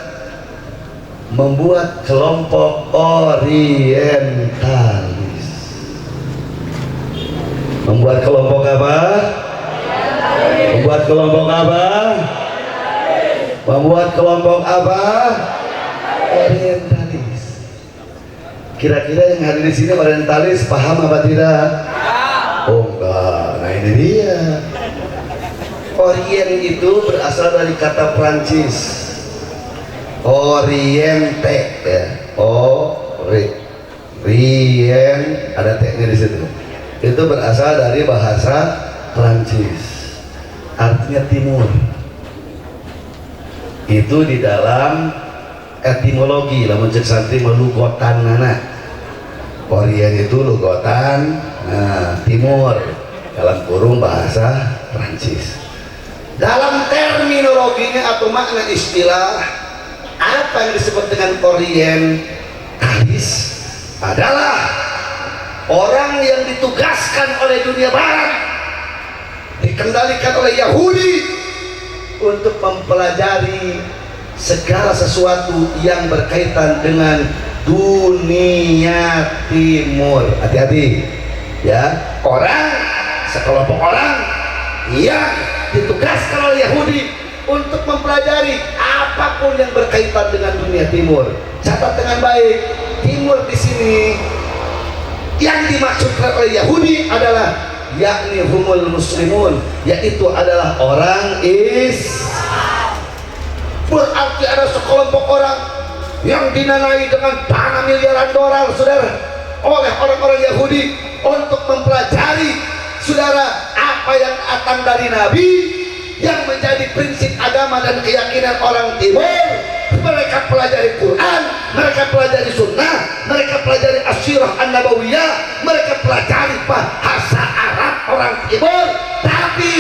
membuat kelompok orientalis. Membuat kelompok apa? Membuat kelompok apa? Membuat kelompok apa? Orientalis. Kira-kira yang hadir di sini orientalis paham apa tidak? Oh enggak. Nah ini dia. Orient itu berasal dari kata Prancis. Oriente, ya. Orient, ada T-nya di situ. Itu berasal dari bahasa Prancis. Artinya timur. Itu di dalam etimologi, lamun cek santri melugotan nana. Orient itu lugotan, nah, timur dalam kurung bahasa Prancis. Dalam terminologinya atau makna istilah, apa yang disebut dengan orientalis adalah orang yang ditugaskan oleh dunia barat, dikendalikan oleh Yahudi untuk mempelajari segala sesuatu yang berkaitan dengan dunia timur. Hati-hati ya, sekelompok orang yang ditugaskan oleh Yahudi untuk mempelajari apapun yang berkaitan dengan dunia timur. Catat dengan baik, timur di sini yang dimaksudkan oleh Yahudi adalah yakni humul muslimun, yaitu adalah orang Islam. Berarti ada sekelompok orang yang dinanai dengan dana miliaran dolar, saudara, oleh orang-orang Yahudi untuk mempelajari, saudara, apa yang datang dari Nabi yang menjadi prinsip agama dan keyakinan orang timur. Mereka pelajari Quran, mereka pelajari sunnah, mereka pelajari asyirah an-nabawiyah, mereka pelajari bahasa Arab orang timur, tapi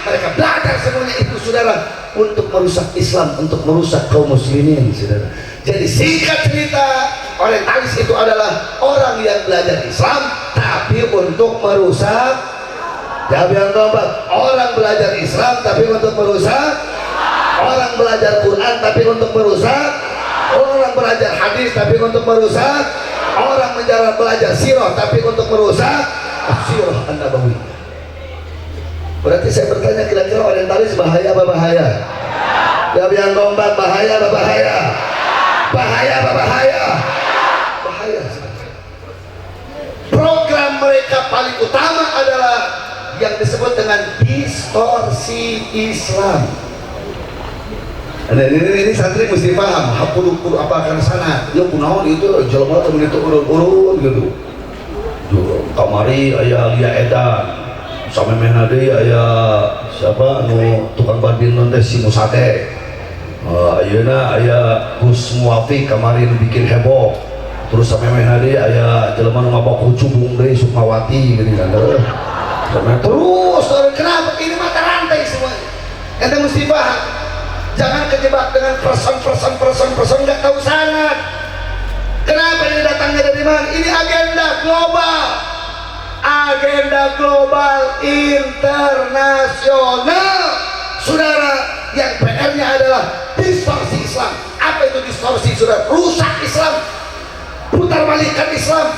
mereka belajar semuanya itu, saudara, untuk merusak Islam, untuk merusak kaum muslimin, saudara. Jadi singkat cerita, orientalis itu adalah orang yang belajar Islam tapi untuk merusak. Jawab yang keempat, orang belajar Islam tapi untuk merusak, orang belajar Quran tapi untuk merusak, orang belajar hadis tapi untuk merusak, orang belajar sirah tapi untuk merusak sirah an-nabawi. Berarti saya bertanya, kira-kira orientalis bahaya apa bahaya? Jawab yang keempat, bahaya apa bahaya? Bahaya apa bahaya? Bahaya. Program mereka paling utama adalah yang disebut dengan distorsi Islam. Dan ini santri mesti paham, hapur-hapur apa akan sana. Ya kunaon itu jelema temen itu urun-urun gitu. Kamari aya Lia Edan, samemehna deui aya siapa anu tukang badminton teh si Musate. Ayeuna aya Gus Muafiq kamari nu bikin heboh. Terus samemehna deui aya jelema nu ngabok cubung deui Sukmawati geuning kan. Terus kenapa ini mata rantai semua? Ente mesti paham, jangan kejebak dengan person nggak tahu sangat. Kenapa ini datangnya dari mana? Ini agenda global internasional, saudara, yang PR-nya adalah distorsi Islam. Apa itu distorsi, saudara? Rusak Islam, putar balikan Islam,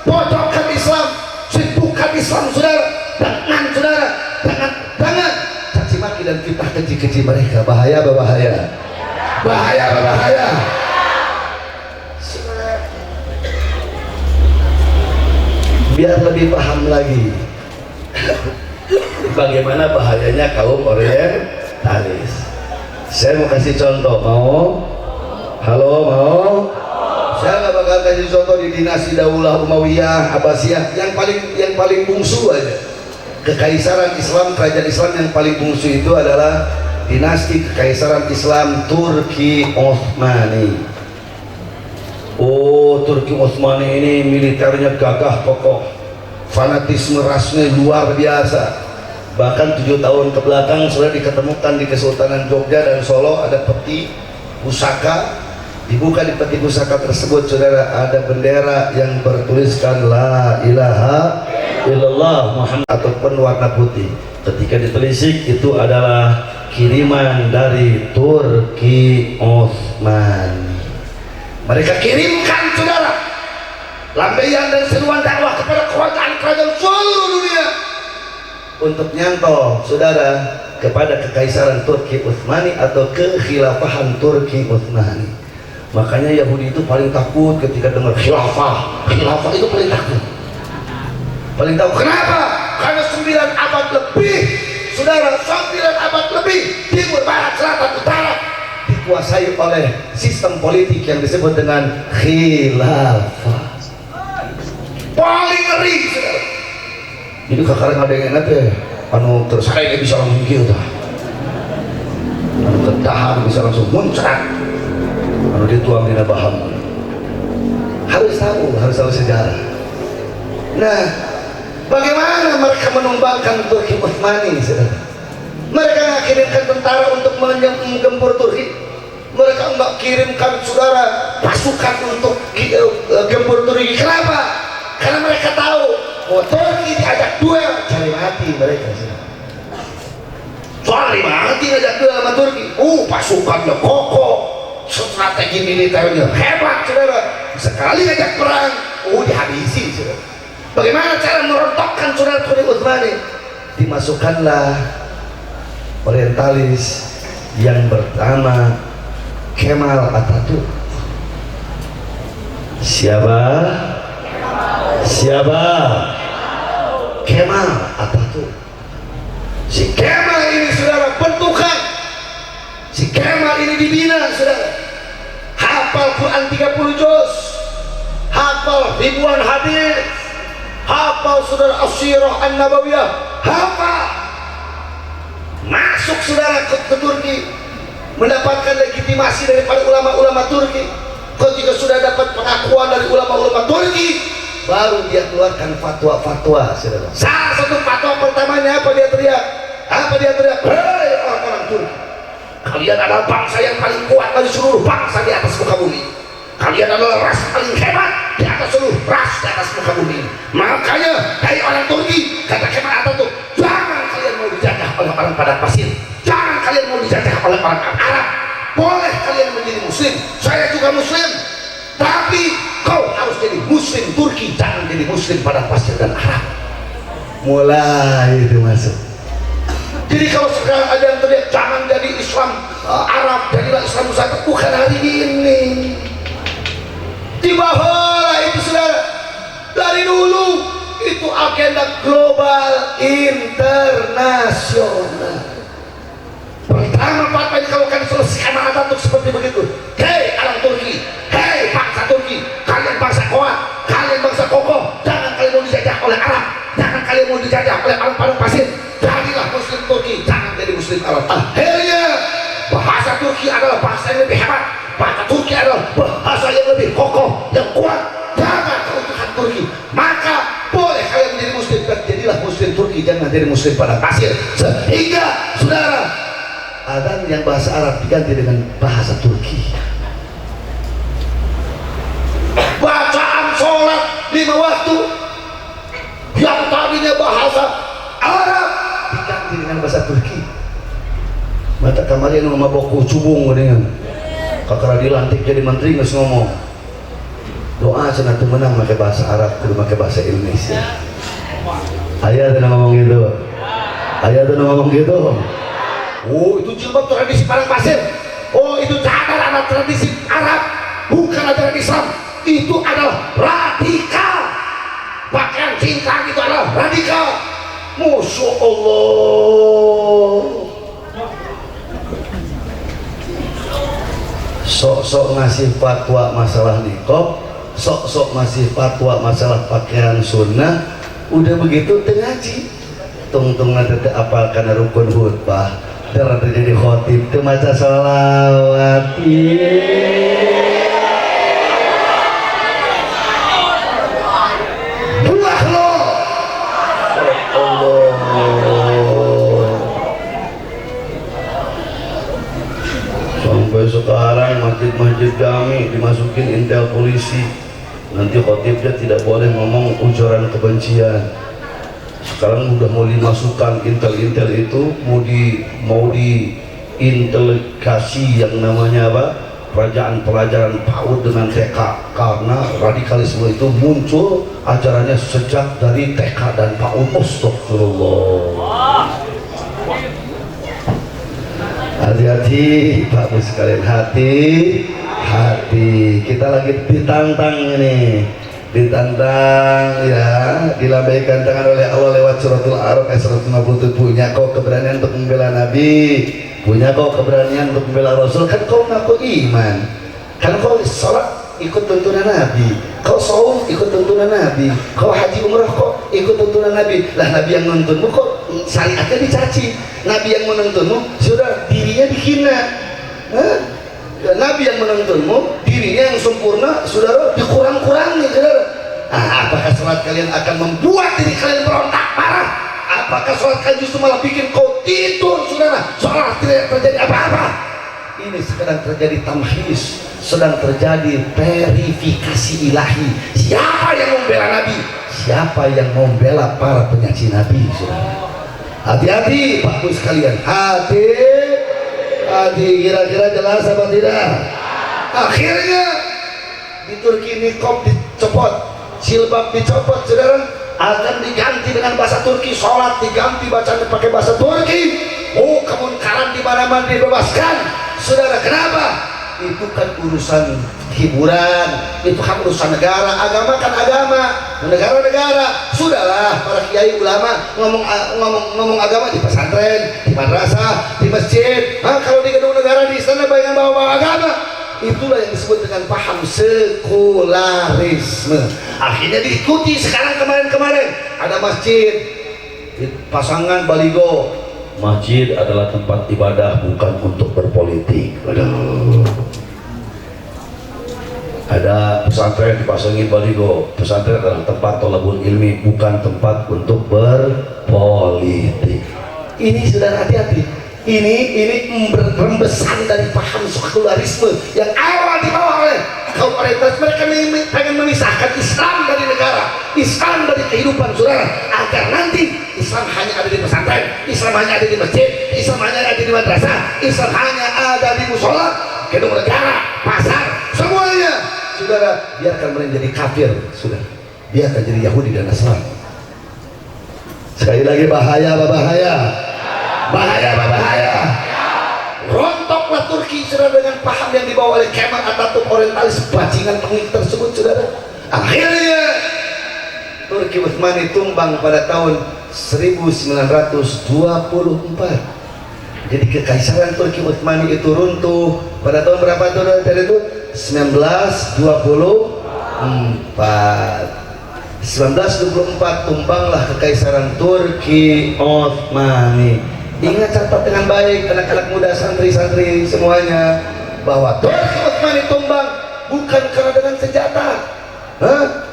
pojokkan Islam, sibukkan Islam, saudara, dengan caci maki dan fitnah keji-keji mereka. Bahaya apa bahaya? Bahaya apa bahaya? Biar lebih paham lagi bagaimana bahayanya kaum orientalis, saya mau kasih contoh. Mau? Halo, mau? Saya nggak bakal bakal kasih contoh di dinasti Daulah Umayyah Abbasiyah yang paling bungsu aja. Kekaisaran Islam, kerajaan Islam yang paling bungsu itu adalah dinasti kekaisaran Islam Turki Utsmani. Oh, Turki Utsmani ini militernya gagah kokoh, fanatisme rasnya luar biasa. Bahkan 7 tahun ke belakang sudah diketemukan di Kesultanan Jogja dan Solo ada peti pusaka. Dibuka di peti pusaka tersebut, saudara, ada bendera yang bertuliskan La ilaha illallah Muhammad ataupun warna putih. Ketika ditelisik itu adalah kiriman dari Turki Utsmani. Mereka kirimkan, saudara, lambaian dan seruan dakwah kepada kerajaan-kerajaan seluruh dunia untuk nyantol, saudara, kepada kekaisaran Turki Utsmani atau kekhilafahan Turki Utsmani. Makanya Yahudi itu paling takut ketika dengar khilafah itu paling takut, paling tahu. Kenapa? Karena 9 abad lebih, saudara, 9 abad lebih timur, barat, selatan, utara dikuasai oleh sistem politik yang disebut dengan khilafah. Paling ngeri, saudara. Jadi kadang ada yang nanti anu terus saya bisa langsung gitu, anu tertahan bisa langsung muncrat, anu dituang di nabaham. Harus tahu sejarah. Nah, bagaimana mereka menumbangkan Turki Utsmani, saudara? Mereka nggak kirimkan tentara untuk menggempur Turki. Mereka nggak kirimkan, saudara, pasukan untuk gempur Turki. Kenapa? Karena mereka tahu, oh, Turki diajak duel, cari mati mereka, saudara. Cari mati ngajak duel sama Turki. Pasukannya kokoh, strategi militernya hebat, saudara. Sekali ngajak perang, dihabisi, saudara. Bagaimana cara merontokkan, saudara, Turki Utsmani? Dimasukkanlah orientalis yang bernama Kemal Atatürk. Siapa? Kemal Atatürk. Si Kemal ini, saudara, bentukan. Si Kemal ini dibina, saudara. Hafal Quran 30 juz, hafal ribuan hadis, hafal, saudara, As-Sirah An-Nabawiyah, hafal. Masuk, saudara, ke Turki, mendapatkan legitimasi daripada ulama-ulama Turki. Ketika sudah dapat pengakuan dari ulama-ulama Turki, baru dia keluarkan fatwa-fatwa, saudara. Salah satu fatwa pertamanya apa dia teriak? Hei orang-orang Turki, kalian adalah bangsa yang paling kuat dari seluruh bangsa di atas muka bumi. Kalian adalah ras paling hebat di atas seluruh ras di atas muka bumi. Makanya, hai orang Turki, kata Kemal Atatürk, jangan kalian mau dijajah oleh orang padang pasir, jangan kalian mau dijajah oleh orang Arab. Boleh kalian menjadi muslim, saya juga muslim, tapi kau harus jadi muslim Turki, jangan jadi muslim padang pasir dan Arab. Mulai itu masuk. Jadi kalau sekarang ada yang teriak jangan jadi Islam Arab, jadilah Islam Nusantara, bukan hari ini. Dibahas itu, saudara, dari dulu itu agenda global internasional. Pertama fatwa yang kalau kan selesaikan Atatürk seperti begitu. Hei orang Turki, hei bangsa Turki, kalian bangsa kuat, kalian bangsa kokoh, jangan kalian mau dijajah oleh Arab, jangan kalian mau dijajah oleh orang padang pasir, jadilah muslim Turki, jangan jadi muslim Arab. Akhirnya bahasa Turki adalah bahasa yang lebih hebat, bahasa Turki adalah bahasa yang lebih kokoh, yang kuat, jaga keutuhan Turki. Maka boleh kalian menjadi muslim, dan jadilah muslim Turki, jangan jadi muslim padang pasir. Sehingga, saudara, adzan yang bahasa Arab diganti dengan bahasa Turki. Bacaan sholat 5 waktu yang tadinya bahasa Arab diganti dengan bahasa Turki. Mata kemarin ngomong boku cubung dengan kakara dilantik jadi menteri nggak ngomong doa senang menang pakai bahasa Arab, kudu pakai bahasa Indonesia. Ayah tuh ngomong gitu. Oh, itu jilbab tradisi padang pasir. Oh, itu cadar anak tradisi Arab, bukan ajaran Islam. Itu adalah radikal. Pakaian cingkrang itu adalah radikal. Masya Allah. Sok-sok ngasih fatwa masalah nikob, sok-sok masih fatwa masalah pakaian sunnah, udah begitu tengaji tung-tung nanti apal karena rukun khutbah ternyata jadi khotib itu maca sholawat buah lo Allah. Sampai sekarang masjid-masjid kami dimasukin intel polisi, nanti khotibnya tidak boleh ngomong ujaran kebencian. Sekarang udah mau dimasukkan intel-intel itu, mau diintegrasi yang namanya apa, pelajaran PAUD dengan TK, karena radikalisme itu muncul ajarannya sejak dari TK dan PAUD. Astagfirullah. Hati-hati Pak Bu sekalian, hati-hati, kita lagi ditantang ini, ditantang ya, dilambaikan tangan oleh Allah lewat suratul A'raf ayat 157. Punya kau keberanian untuk membela Nabi, punya kau keberanian untuk membela Rasul, kan kau ngaku iman, kan kau sholat ikut tuntunan Nabi, kau saum ikut tuntunan Nabi, kau haji umrah kok ikut tuntunan Nabi. Lah Nabi yang nuntunmu kok syariatnya dicaci, Nabi yang menuntunmu sudah dirinya dihina. Nabi yang menuntunmu dirinya yang sempurna saudara dikurang-kurangi saudara. Apakah sholat kalian akan membuat diri kalian berontak marah? Apakah sholat kalian justru malah bikin kau tidur saudara? Sholat tidak terjadi apa-apa. Ini sedang terjadi tamhis, sedang terjadi verifikasi ilahi. Siapa yang membela Nabi? Siapa yang membela para penyaksi Nabi? Hati-hati Pak Bu sekalian, hati-hati. Kira-kira jelas apa tidak? Akhirnya di Turki niqab dicopot, jilbab dicopot, saudara, akan diganti dengan bahasa Turki, sholat diganti bacaan pakai bahasa Turki. Oh, kemunkaran di mana-mana dibebaskan. Saudara, kenapa? Itu kan urusan hiburan, itu kan urusan negara. Agama kan agama, negara-negara. Sudahlah para kiai ulama ngomong agama di pesantren, di madrasah, di masjid. Kalau di gedung negara di istana bayangan bawa agama. Itulah yang disebut dengan paham sekularisme. Akhirnya diikuti sekarang. Kemarin ada masjid, pasangan baligo, masjid adalah tempat ibadah bukan untuk berpolitik. Aduh. Ada pesantren dipasangin baligo, pesantren adalah tempat thalabul ilmi bukan tempat untuk berpolitik. Ini sudah hati-hati. Ini rembesan dari paham sekularisme yang awal dibawa oleh kaum orientalis. Mereka pengen memisahkan Islam dari negara, Islam dari kehidupan saudara, agar nanti Islam hanya ada di pesantren, Islam hanya ada di masjid, Islam hanya ada di madrasah, Islam hanya ada di musola, gedung negara, pasar, semuanya. Saudara, biarkan mereka jadi kafir, saudara, biarkan jadi Yahudi dan Nasrani. Sekali lagi bahaya, bahaya. Rontoklah Turki saudara dengan paham yang dibawa oleh Kemal Atatürk, orientalis bajingan pengik tersebut saudara. Akhirnya Turki Utsmani tumbang pada tahun 1924. Jadi kekaisaran Turki Utsmani itu runtuh pada tahun berapa saudara? Tadi itu 1924 tumbanglah kekaisaran Turki Utsmani. Ingat, catat dengan baik anak-anak muda, santri-santri semuanya, bahwa Turki Utsmani tumbang bukan karena dengan senjata,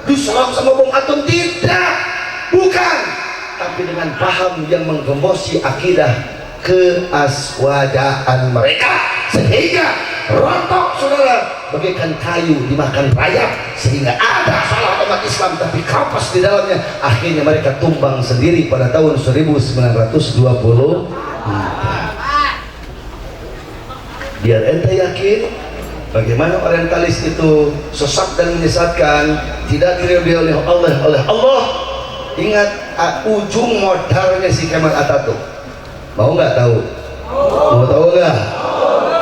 diserang sama bom atom, tidak, bukan, tapi dengan paham yang menggembosi akidah keaswadaan mereka, sehingga rontok saudara bagaikan kayu dimakan rayap, sehingga ada salah umat Islam tapi kapas di dalamnya. Akhirnya mereka tumbang sendiri pada tahun 1920. Biar ente yakin bagaimana orientalis itu sesat dan menyesatkan, tidak diridhoi oleh Allah. Ingat ujung modalnya si Kemal Atatürk. Mau nggak tahu? Mau tahu nggak?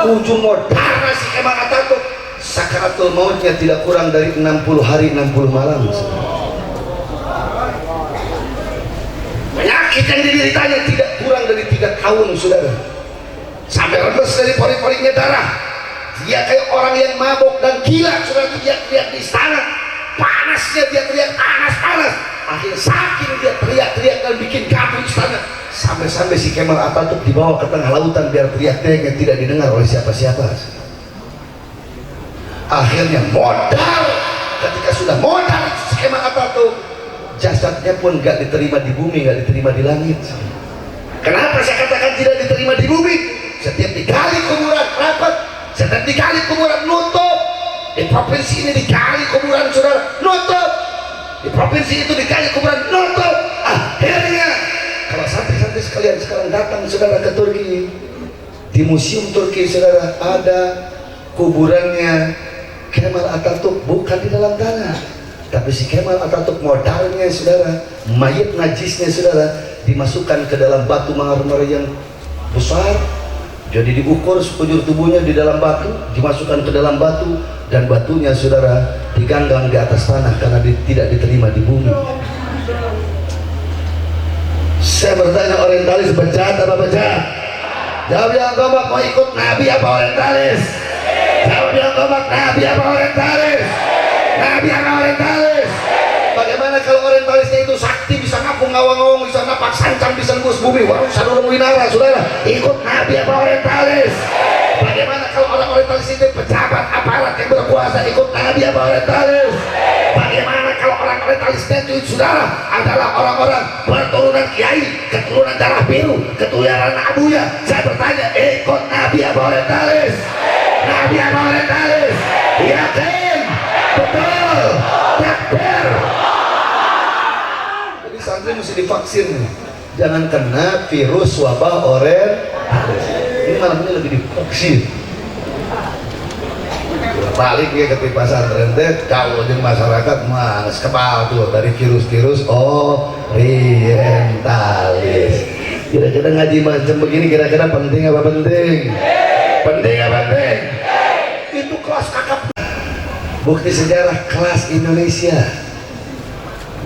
Ujung modalnya si Kemal Atatürk, sakaratul mautnya tidak kurang dari 60 hari 60 malam. Penyakit yang dideritanya tidak kurang dari 3 tahun saudara, sampai rembes dari pori-porinya darah. Dia kayak orang yang mabuk dan gila saudara, teriak-teriak di istana. panasnya dia teriak, panas. Akhirnya saking dia teriak dan bikin gaduh istana, sampai si Kemal Atatürk dibawa ke tengah lautan biar teriak-teriak yang tidak didengar oleh siapa-siapa. Akhirnya modal, ketika sudah modal si Kemal Atatürk, jasadnya pun gak diterima di bumi, gak diterima di langit. Kenapa saya katakan tidak diterima di bumi? Setiap digali kuburan rapat, setiap digali kuburan nutup. Di provinsi ini digali kuburan saudara, nutup. Di provinsi itu digali kuburan, nutup. Akhirnya kalau santri-santri sekalian sekarang datang saudara ke Turki, di museum Turki saudara ada kuburannya Kemal Atatürk, bukan di dalam tanah, tapi si Kemal Atatürk modalnya saudara, mayat najisnya saudara dimasukkan ke dalam batu marmer yang besar, jadi diukur sekujur tubuhnya di dalam batu, dimasukkan ke dalam batu, dan batunya saudara diganggang di atas tanah karena tidak diterima di bumi. Saya bertanya, orientalis becat apa becat? Jawab yang kompak, mau ikut Nabi apa orientalis? Jawab yang kompak, Nabi apa orientalis? Nabi apa orientalis? Bagaimana kalau orientalisnya itu sakti, bisa ngapung ngawang-ngawang, bisa napak sancang, bisa nembus bumi, warung sadurung winara, saudara? Ikut Nabi apa orientalis? Bagaimana kalau orang orientalis itu pejabat aparat yang berkuasa, ikut Nabi apa orientalis? Bagaimana kalau orang orientalisnya itu saudara adalah orang-orang berturunan kiai, keturunan darah biru, keturunan abuya? Saya bertanya, ikut Nabi apa orientalis? Nabi apa orientalis? Yakin? Betul? Takbir? Jadi santri mesti divaksin, jangan kena virus wabah orientalis. Ini malamnya lebih divaksin. Balik ya ke pasar rentet, kalau di masyarakat mah kepal tuh dari virus-virus orientalis. Kira-kira ngaji macam begini kira-kira penting apa penting? Penting apa penting? Itu kelas kakap. Bukti sejarah kelas Indonesia.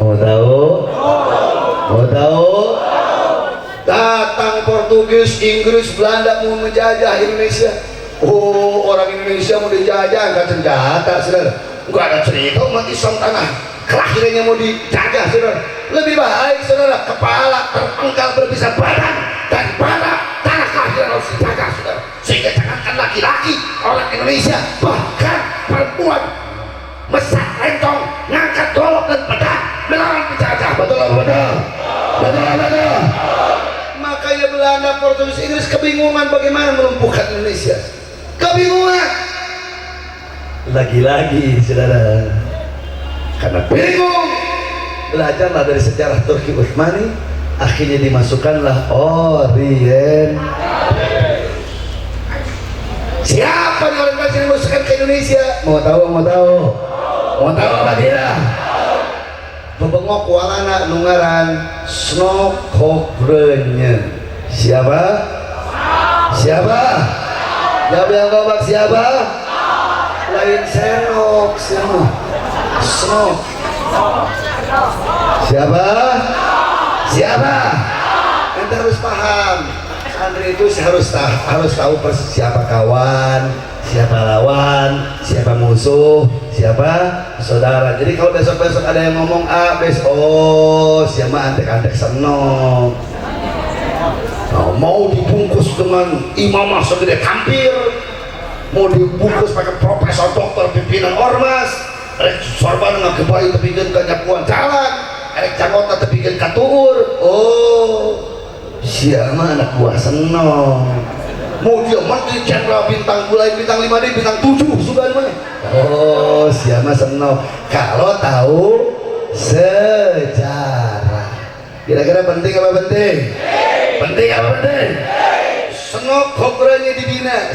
Mau tahu? Mau tahu? Datang Portugis, Inggris, Belanda mau menjajah Indonesia. Oh, orang Indonesia mau dijajah, nggak senjata, saudara. Nggak ada cerita umat Islam tanah kelahirannya mau dijajah, saudara. Lebih baik, saudara, kepala terpenggal berpisah badan daripada tanah kelahiran harus dijajah, saudara. Sehingga jangankan laki-laki, orang Indonesia, bahkan perempuan mesak rentong, ngangkat golok dan pedang melawan penjajah. Betul apa betul? Betul apa betul? Makanya Belanda, Portugis, Inggris kebingungan bagaimana melumpuhkan Indonesia. Kebingungan. Lagi-lagi saudara, karena bingung, belajarlah dari sejarah Turki Utsmani, akhirnya dimasukkanlah Orient. Siapa nih orang yang dimasukkan ke Indonesia? Mau tahu? Mau tahu? Mau tahu apa tidak? Bebengok warana nungaran snokogrenya. Siapa? Siapa? Jawab yang gobak siapa? Lain senok, siapa? Snok. Siapa? Siapa? Anda harus paham. Santri itu harus tahu persis siapa kawan, siapa lawan, siapa musuh, siapa saudara. Jadi kalau besok-besok ada yang ngomong A, siapa antek-antek senok. Nah, mau dibungkus dengan imamah segede kampir, mau dibungkus pakai profesor doktor pimpinan ormas, sorban ngagebai tepikeun ka nyapuan jalan, erek cangota tepikeun ka tuur. Oh, siapa anak buah senong. Mau dia menteri jenderal bintang mulai bintang 5D, bintang 7 sudah mana? Oh, siapa senong. Kalau tahu sejarah, kira-kira penting apa penting? Penting apa penting? Senok kobranya dibina.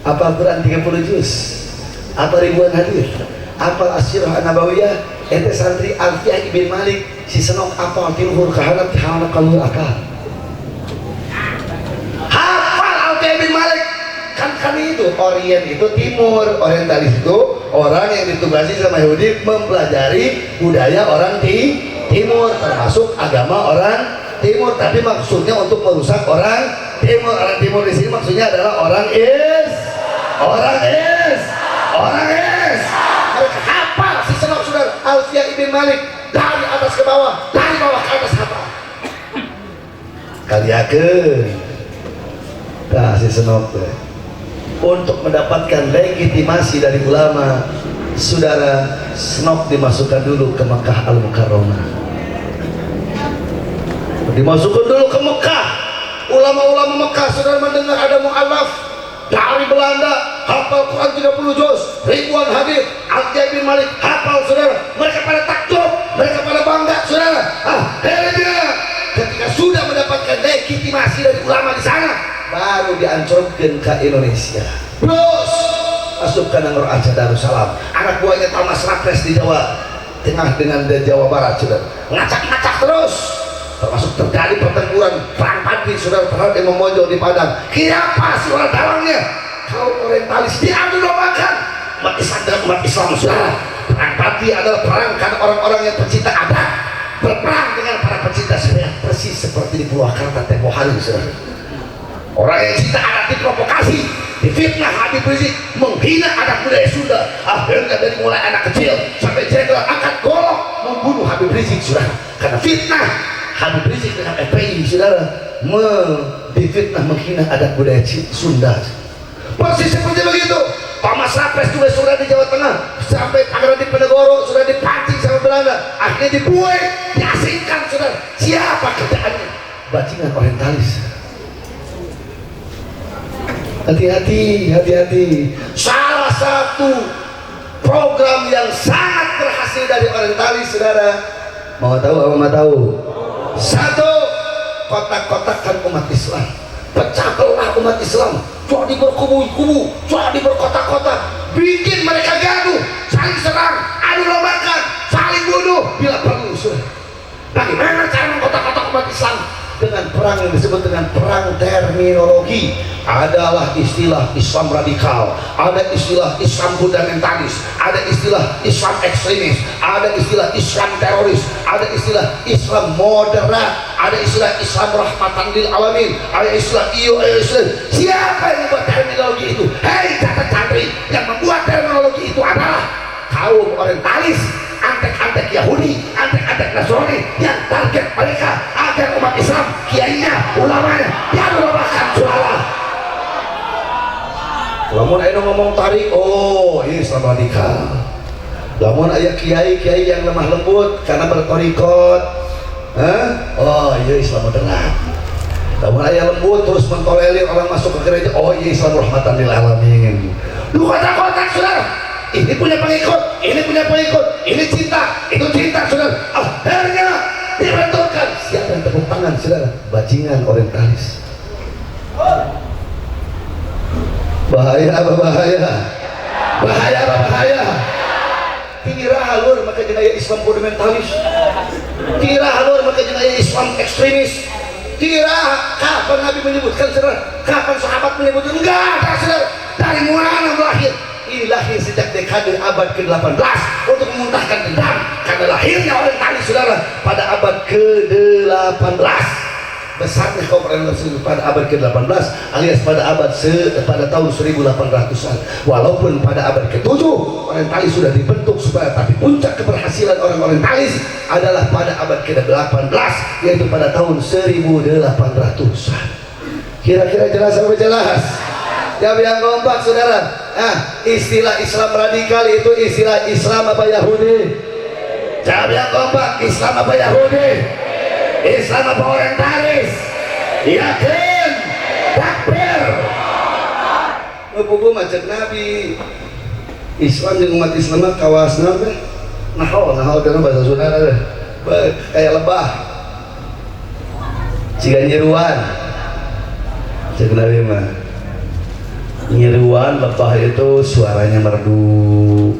Apa Quran 30 juz? Apa ribuan hadis? Apa Asyirah Nabawiyah? Ente santri Alfiah bin Malik, si senok apa tilhur kahanat kahanat kalur akal. Hafal Alfiah bin Malik. Kan itu Orient itu timur, orientalis itu orang yang ditugasi sama Yahudi mempelajari budaya orang di timur, termasuk agama orang timur, tapi maksudnya untuk merusak orang timur. Orang timur di sini maksudnya adalah orang is. Mereka hafal si kaliakeun tah si senop teh. Untuk mendapatkan legitimasi dari ulama, saudara, senop dimasukkan dulu ke Mekah Al-Mukarramah, dimasukkan dulu ke Mekah. Ulama-ulama Mekah, saudara, mendengar ada mu'alaf dari Belanda hafal Quran 30 juz, ribuan hadis, Al-Jai bin Malik hafal, saudara. Mereka pada takjub, mereka pada bangga, saudara. Akhirnya ketika sudah mendapatkan legitimasi dari ulama di sana, baru diancurkan ke Indonesia. Terus masuk ke Nangor Aceh Darussalam, anak buahnya Thomas Rapres di Jawa Tengah dengan di Jawa Barat, saudara. Ngacak-ngacak terus, termasuk terjadi pertempuran perang Padri, saudara, terhadap Imam Mojo di Padang. Kenapa saudara dalangnya kaum orientalis diadu dombakan umat Islam dan umat Islam, saudara? Perang Padri adalah perang karena orang-orang yang pecinta adat berperang dengan para pecinta sejarah, persis seperti di Purwakarta tempoh hari, saudara. Orang yang cinta adat diprovokasi, difitnah Habib Rizik, menghina adat budaya Sunda. Akhirnya dari mulai anak kecil sampai jenderal angkat golok membunuh Habib Rizik, saudara, karena fitnah Habib Rizik dengan FPI, saudara, difitnah menghina adat budaya Sunda. Persis seperti begitu. Thomas Rapres juga sudah di Jawa Tengah, sampai Pangeran Diponegoro sudah dipancing sama Belanda, akhirnya dibuai, diasingkan, saudara. Siapa kerjaannya? Bajingan orientalis. Hati-hati, hati-hati. Salah satu program yang sangat berhasil dari orientalis, saudara, mau tahu apa mau tahu? Satu, kotak-kotakan umat Islam. Pecah belah umat Islam, jadi berkubu-kubu, jadi berkotak-kotak, bikin mereka gaduh, saling serang, adu dombakan, saling bunuh bila perlu, saudara. Bagaimana cara mengkotak-kotak umat Islam? Dengan perang yang disebut dengan perang terminologi. Adalah istilah Islam radikal, ada istilah Islam fundamentalis, ada istilah Islam ekstremis, ada istilah Islam teroris, ada istilah Islam moderat, ada istilah Islam rahmatan lil alamin, ada istilah Islam. Siapa yang membuat terminologi itu? Hei catat-catri, yang membuat terminologi itu adalah kaum orientalis, antek-antek Yahudi, antek-antek Nasrani, yang target mereka agar umat Islam, kiainya, ulamanya diadu dombakan, saudara. Lamun aya ngomong tarik, oh ini Islam radikal. Lamun aya kiai-kiai yang lemah lembut karena bertorikot, oh iya Islam moderat. Lamun aya lembut terus mentolerir orang masuk ke gereja, oh iya Islam rahmatan lil alamin. Lu kotak-kotak, saudara. Ini punya pengikut, ini punya pengikut, ini cinta, itu cinta, saudara. Akhirnya dibenturkan. Siapa yang tepuk tangan, saudara? Bajingan orientalis. Bahaya apa bahaya? Bahaya apa bahaya? Kira halur maka jenayah Islam fundamentalis, kira halur maka jenayah Islam ekstremis. Kira kapan Nabi menyebutkan, saudara? Kapan sahabat menyebutkan? Enggak ada, saudara. Dari mana lahir? Ini lahir sejak dekade abad ke-18 untuk memuntahkan dendam karena lahirnya orientalis, saudara, pada abad ke-18. Besarnya kaum orientalis pada abad ke-18 alias pada tahun 1800-an. Walaupun pada abad ke-7 orientalis sudah dibentuk supaya, tapi puncak keberhasilan orang orientalis adalah pada abad ke-18, yaitu pada tahun 1800-an. Kira-kira jelas apa jelas? Jawab yang kompak, saudara. Istilah Islam radikal itu istilah Islam apa Yahudi? Jawab yang kompak, Islam apa Yahudi? Islam apa orientalis? Yakin? Takbir. Ngebubu macet Nabi. Islam yang umat Islam kawas nabi. Nahol karena bahasa Sunda kayak lebah. Jika nyeruan, cek Nabi mah. Nyeruan lebah itu suaranya merdu,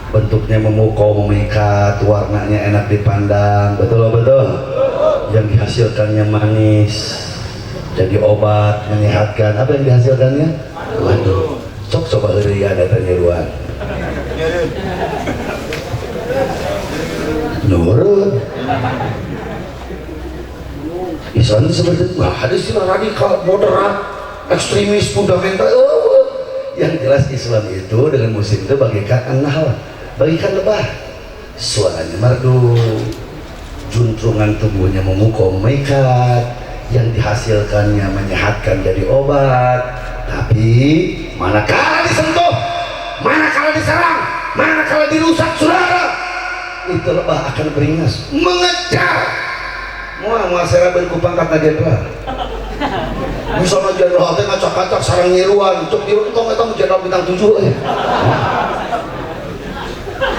bentuknya memukau, memikat, warnanya enak dipandang, betul betul. Yang dihasilkannya manis, jadi obat, menyehatkan. Apa yang dihasilkannya? Waduh, sok coba ya data nyeruan. Nurut. Islam itu seperti itu. Ada istilah radikal, moderat, ekstremis, fundamental. Yang jelas Islam itu dengan muslim itu bagikan an-nahl, bagikan lebah, suaranya merdu, juntrungan tubuhnya memukau, memikat, yang dihasilkannya menyehatkan jadi obat, tapi manakala disentuh, manakala diserang, manakala dirusak saudara, itu lebah akan beringas mengejar. Mau saya berkupangkat na jenderal, misalnya jenderal teh ngacak-ngacak sarang nyiruan, cuk diuntong eta jenderal bintang 7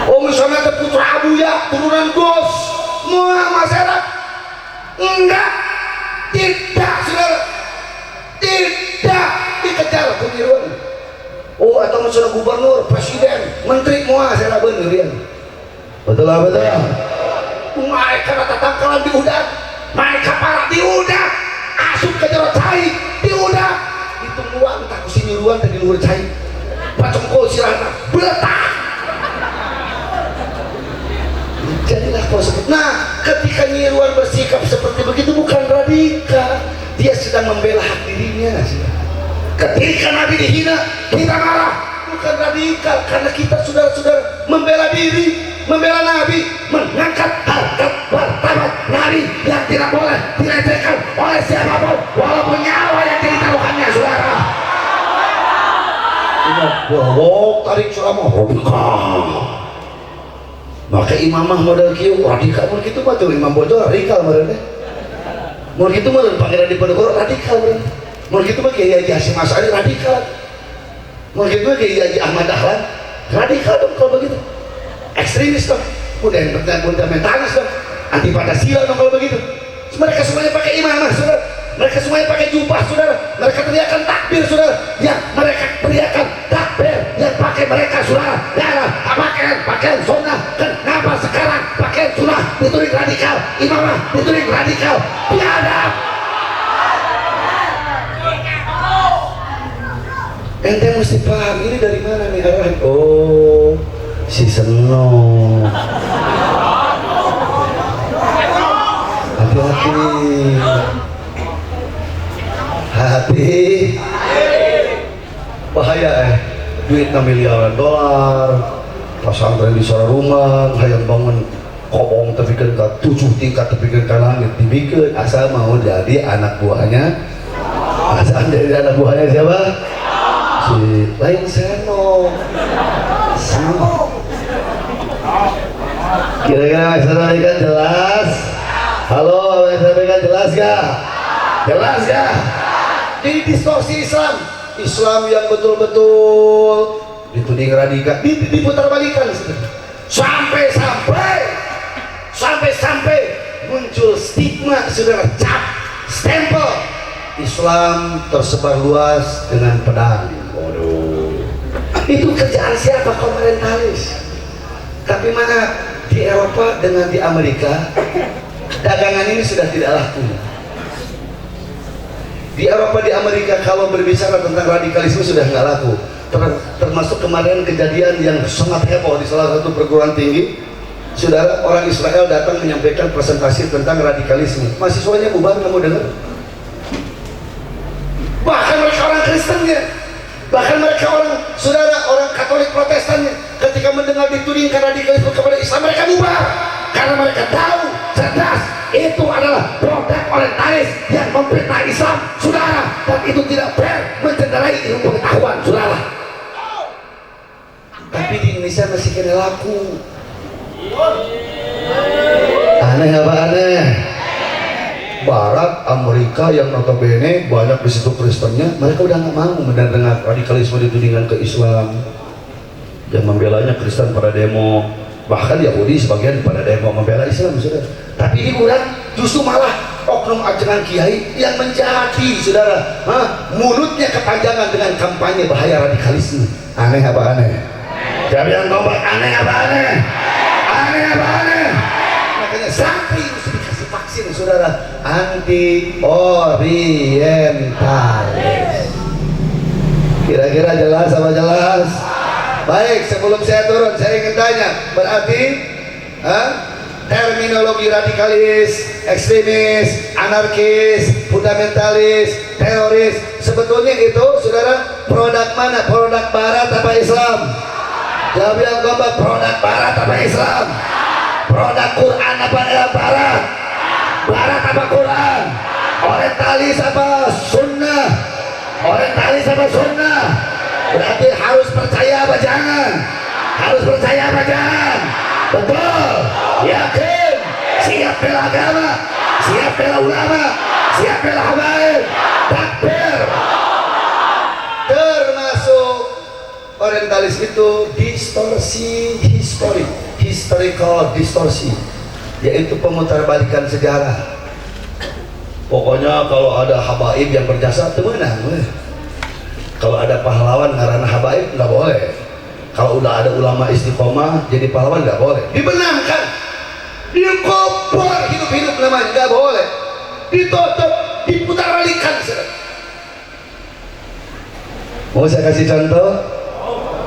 Oh misalnya ada putra Abuya turunan Gos, mau masyarakat enggak, tidak saudara, tidak dikejar penyiruan. Oh atau misalnya gubernur, presiden, menteri mau saya bener ya, betul lah betul. Mereka rata tangkalan di udang, mereka parah di udang, asup ke jerot cai di udang, itu muang tak kusini ruang tadi luar cai, pacongkol sirana beletak. Jadilah kau sebut. Nah, ketika Nyiruan bersikap seperti begitu bukan radikal, dia sedang membela hak dirinya. Ketika Nabi dihina, kita marah, bukan radikal, karena kita saudara-saudara membela diri, membela Nabi, mengangkat harkat martabat Nabi yang tidak boleh dilecehkan oleh siapapun, walaupun nyawa yang ditaruhannya, saudara. Ingat, wah, tarik ceramah radikal. Maka imamah model kieu radikal mun kitu mah tuh imam bojo radikal meureun teh. Mun kitu mah pangeran di Ponorogo radikal meureun. Mun kitu mah Kiai Haji Hasyim Asy'ari radikal. Mun kitu mah Kiai Haji Ahmad Dahlan radikal dong kalau begitu. Ekstremis dong. Fundamentalis dong. Anti Pancasila dong kalau begitu. Mereka semuanya pakai imamah, saudara. Mereka semuanya pakai jubah, saudara. Mereka teriakan takbir, saudara. Ya, mereka teriakan takbir yang pakai mereka, saudara. Ya, pakaian sunnah. Kenapa sekarang pakaian sunnah ditulis radikal, imamah ditulis radikal? Biadab. Ente mesti paham ini dari mana nih arahan. Oh, si Seno. Hati bahaya duit 6 miliaran dolar, pesantren di sana rumah, hayang bangun kobong tepikeun ka 7 tingkat tepikeun ka langit dibikeun asal mau jadi anak buahnya. Asal jadi anak buahnya siapa? Si lain Seno. Kira-kira saudara jelas? Halo, sampaikan jelas gak? Jelas gak? Jadi distorsi Islam yang betul-betul dituding radikal, diputar balikan sampai muncul stigma, saudara, cap, stempel Islam tersebar luas dengan pedang. Waduh, itu kerjaan siapa? Komentaris. Tapi mana di Eropa dengan di Amerika dagangan ini sudah tidak laku. Di Eropa, di Amerika kalau berbicara tentang radikalisme sudah nggak laku. Termasuk kemarin kejadian yang sangat heboh di salah satu perguruan tinggi, saudara, orang Israel datang menyampaikan presentasi tentang radikalisme. Mahasiswanya bubar, kamu dengar? Bahkan mereka orang Kristennya, bahkan mereka orang, saudara, orang Katolik Protestannya, ketika mendengar ditudingkan radikalisme kepada Islam, mereka bubar karena mereka tahu cerdas itu adalah produk orientalis yang memfitnah Islam, saudara, dan itu tidak fair, mencederai ilmu pengetahuan, saudara. Tapi di Indonesia masih kena laku. Aneh apa aneh? Barat, Amerika yang notabene banyak di situ Kristennya, mereka udah nggak mau mendengar radikalisme ditudingkan ke Islam. Yang membelanya Kristen pada demo, bahkan Yahudi sebagian pada demo membela Islam, saudara. Tapi ini kurang, justru malah oknum ajaran kiai yang menjadi, saudara, mulutnya kepanjangan dengan kampanye bahaya radikalisme. Aneh apa aneh? Jadi yang ngomong aneh apa aneh? Aneh apa aneh? Makanya sampai mesti dikasih vaksin, saudara, anti orientalis. Kira-kira jelas apa jelas? Baik, sebelum saya turun, saya ingin tanya, berarti terminologi radikalis, ekstremis, anarkis, fundamentalis, teroris, sebetulnya itu, saudara, produk mana? Produk Barat apa Islam? Jawab yang gombal, produk Barat apa Islam? Produk Quran apa Barat? Barat apa Quran? Orientalis apa? Sunnah. Orientalis apa? Sunnah. Berarti harus percaya apa jangan? Harus percaya apa jangan? Betul. Yakin. Siap bela agama. Siap bela ulama. Siap bela habaib. Takbir. Termasuk orientalis itu distorsi historical distorsi, yaitu pemutarbalikan sejarah. Pokoknya kalau ada habaib yang berjasa itu menang. Kalau ada pahlawan ngaranna habaib nggak boleh. Kalau udah ada ulama istiqomah jadi pahlawan nggak boleh. Dibenamkan, dikubur hidup-hidup namanya nggak boleh. Ditutup, diputarbalikan. Mau saya kasih contoh?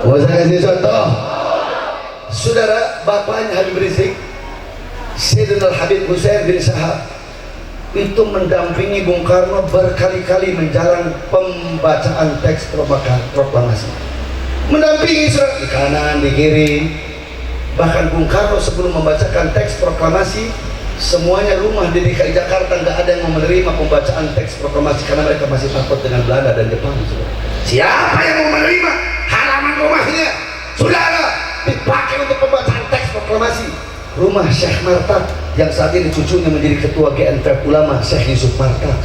Mau saya kasih contoh? Saudara, bapaknya Habib Rizik, Sayyidina Habib Hussein bin Shahab, itu mendampingi Bung Karno berkali-kali menjalankan pembacaan teks proklamasi. Mendampingi di kanan, di kiri. Bahkan Bung Karno sebelum membacakan teks proklamasi, semuanya rumah di DKI Jakarta nggak ada yang mau menerima pembacaan teks proklamasi karena mereka masih takut dengan Belanda dan Jepang. Siapa yang mau menerima? Halaman rumahnya saudara dipakai untuk pembacaan teks proklamasi. Rumah Syekh Martak yang saat ini cucunya menjadi ketua GNPF Ulama, Syekh Yusuf Martak.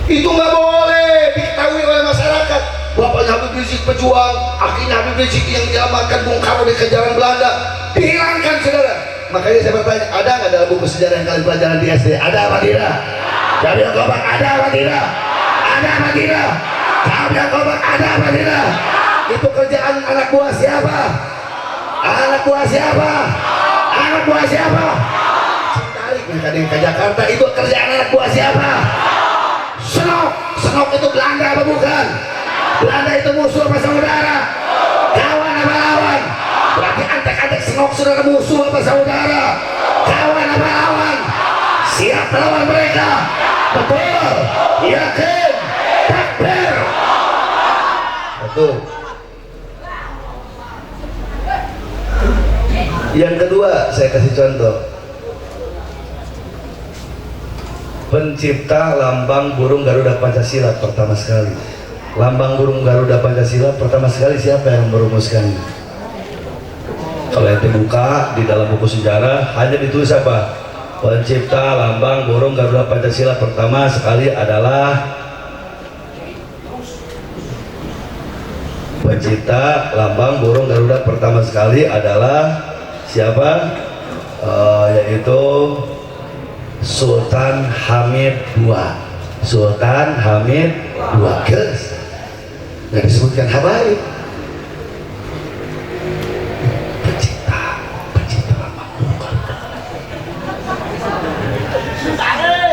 Itu nggak boleh diketahui oleh masyarakat. Bapaknya Habib Rizik pejuang, akhirnya Habib Rizik yang menyelamatkan Bung Karno di kejaran Belanda dihilangkan, saudara. Makanya saya bertanya, ada nggak dalam buku sejarah yang kalian pelajaran di SD? Ada apa tidak? Jawab yang kompak, ada apa tidak? Ada apa tidak? Jawab yang kompak, ada apa tidak? Itu kerjaan anak buah siapa? Anak buah siapa? Anak buah siapa? Tarik yang ke Jakarta, itu kerjaan anak buah siapa? Senok itu Belanda apa bukan? Belanda itu musuh apa saudara? Kawan apa lawan? Berarti antek-antek Senok saudara musuh apa saudara? Kawan apa lawan? Siap melawan mereka? Betul? Yakin? Takbir? Betul. Yang kedua, saya kasih contoh. Pencipta lambang burung Garuda Pancasila pertama sekali. Lambang burung Garuda Pancasila pertama sekali siapa yang merumuskan? Kalau ente buka di dalam buku sejarah hanya ditulis apa? Pencipta lambang burung Garuda Pancasila pertama sekali adalah pencipta lambang burung Garuda pertama sekali adalah siapa? Yaitu Sultan Hamid II. Sultan Hamid II. Guys, nggak disebutkan habaib. Pencipta lambang burung Garuda.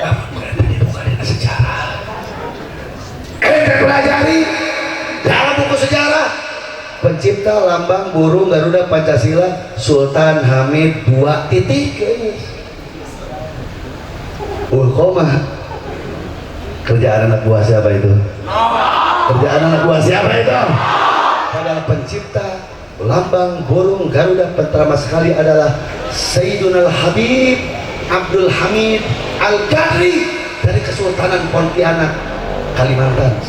Apa berarti bukan sejarah? Ente pelajari dalam buku sejarah. Pencipta lambang burung Garuda Pancasila Sultan Hamid II. Titik. Koma. Kerjaan anak buah siapa itu? Kerjaan anak buah siapa itu? Adalah pencipta lambang burung Garuda pertama sekali adalah Sayyiduna Habib Abdul Hamid Al-Qadri dari Kesultanan Pontianak, Kalimantan.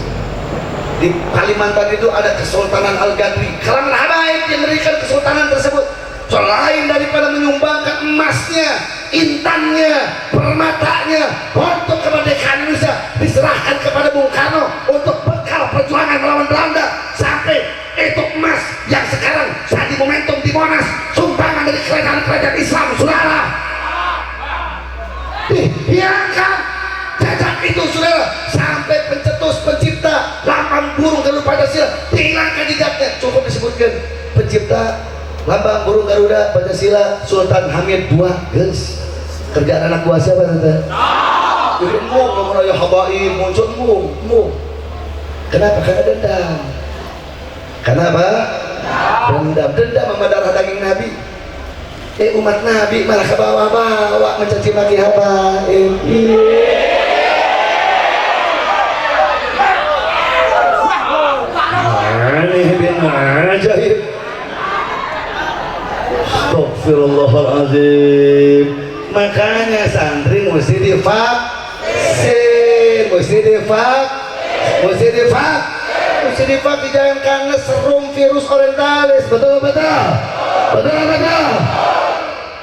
Di Kalimantan itu ada Kesultanan Al-Qadri. Kalangan habaib yang memberikan kesultanan tersebut, selain daripada menyumbangkan emasnya, intannya, permatanya untuk kemerdekaan Indonesia, diserahkan kepada Bung Karno untuk bekal perjuangan melawan Belanda, sampai itu emas yang sekarang saat di momentum di Monas sumbangan dari kerajaan-kerajaan Islam, saudara. Dihilangkan jejak itu, saudara, sampai pencetus pencipta lambang burung Garuda Pancasila dihilangkan jejaknya. Cukup disebutkan pencipta lambang burung Garuda Pancasila Sultan Hamid II. Guys, kerjaan anak buah siapa nanti? Ilmu mengenai habaib muncul mu. Kenapa? Karena dendam. Kenapa? Dendam sama darah daging Nabi. Umat Nabi malah ke bawah-bawah mencaci maki habaib. Aneh bin ajaib. Astagfirullahaladzim. Makanya santri mesti mesti divak jangan karena serum virus orientalis. Betul.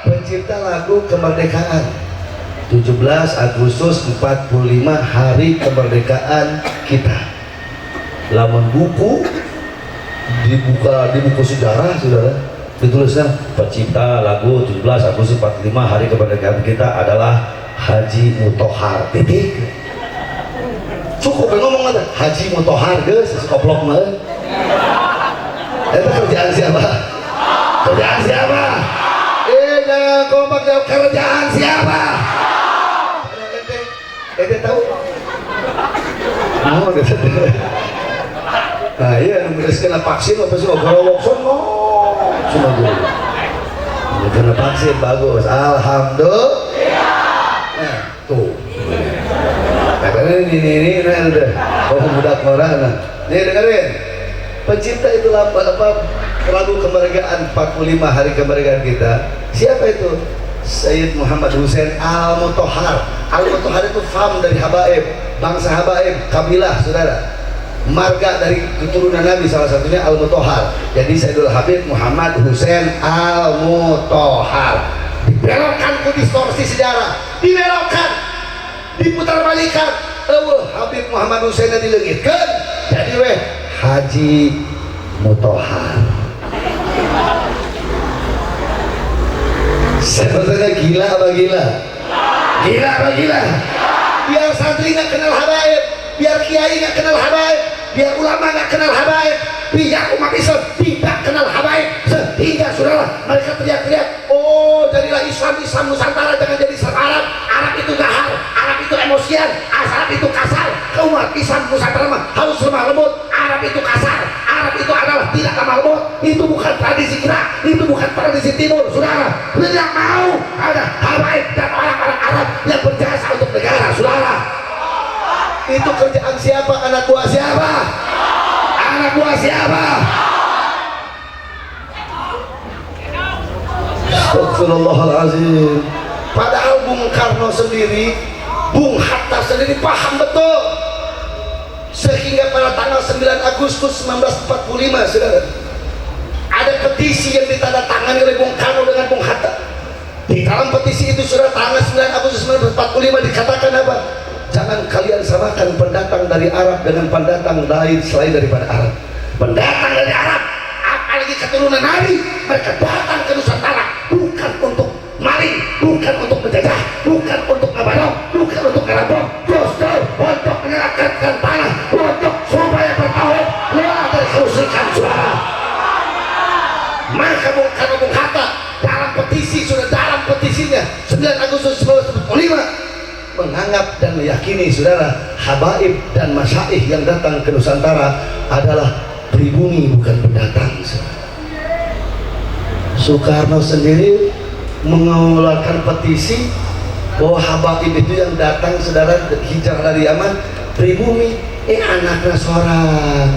Pencipta lagu kemerdekaan 17 Agustus 45 hari kemerdekaan kita. Lamun buku dibuka di buku sejarah, saudara, ditulisnya pencipta lagu 17 Agustus 45 hari kemerdekaan kita adalah Haji Muthohar. Titik. Cukup ngomong aja Haji Muthohar geus koplok mah. Itu kerjaan siapa? Jangan kompak jawab kerjaan siapa? Ente tahu? Nah iya, nulis kena vaksin apa sih? Kalau Watson cuma gue kena vaksin bagus, alhamdulillah. Nah tuh, karena ini udah budak orang. Nah, nih dengerin, pencipta itu apa lagu kemerdekaan 45 hari kemerdekaan kita. Siapa itu? Sayyid Muhammad Hussein Al-Muthohar. Al-Muthohar itu fam dari Habaib, bangsa Habaib, kabilah, saudara. Marga dari keturunan Nabi, salah satunya Al-Muthohar. Jadi Sayyidul Habib Muhammad Hussein Al-Muthohar. Dibelokkan ke distorsi sejarah, dibelokkan, diputar balikan. Habib Muhammad Hussein dilegitkan jadi Haji Muthohar. Sebetulnya gila apa gila? Biar santri nggak kenal habaib, biar kiai nggak kenal habaib, biar ulama nggak kenal habaib, biar umat Islam tidak kenal habaib, sehingga saudara mereka teriak-teriak, oh jadilah Islam Nusantara, jangan jadi Islam Arab. Arab itu gahar, Arab itu emosian, Arab itu kasar. Umat Islam Nusantara mah harus lemah lembut. Arab itu kasar, Arab itu adalah tidak lemah lembut. Itu bukan tradisi kita, itu bukan tradisi timur, saudara. Tidak mau ada habaib dan orang-orang Arab yang berjasa untuk negara, saudara. Itu kerjaan siapa? Anak buah siapa? Astagfirullahaladzim. Padahal Bung Karno sendiri, Bung Hatta sendiri paham betul. Sehingga pada tanggal 9 Agustus 1945, saudara, ada petisi yang ditandatangani oleh Bung Karno dengan Bung Hatta. Di dalam petisi itu, saudara, tanggal 9 Agustus 1945 dikatakan apa? Jangan kalian samakan pendatang dari Arab dengan pendatang lain selain daripada Arab. Pendatang dari Arab, apalagi keturunan Nabi, mereka datang ke Nusantara bukan untuk maling, bukan untuk menjajah, bukan untuk ngabadong, bukan untuk ngerampok, justru untuk menyelamatkan tanah, untuk supaya bertauhid, keluar dari kemusyrikan, saudara. Maka Bung Karno, Bung Hatta dalam petisinya 9 Agustus 1945 menganggap dan meyakini, saudara, habaib dan masyaikh yang datang ke Nusantara adalah pribumi, bukan pendatang. Soekarno sendiri mengeluarkan petisi bahwa habaib itu yang datang, saudara, hijrah dari Yaman, pribumi, anaknya seorang.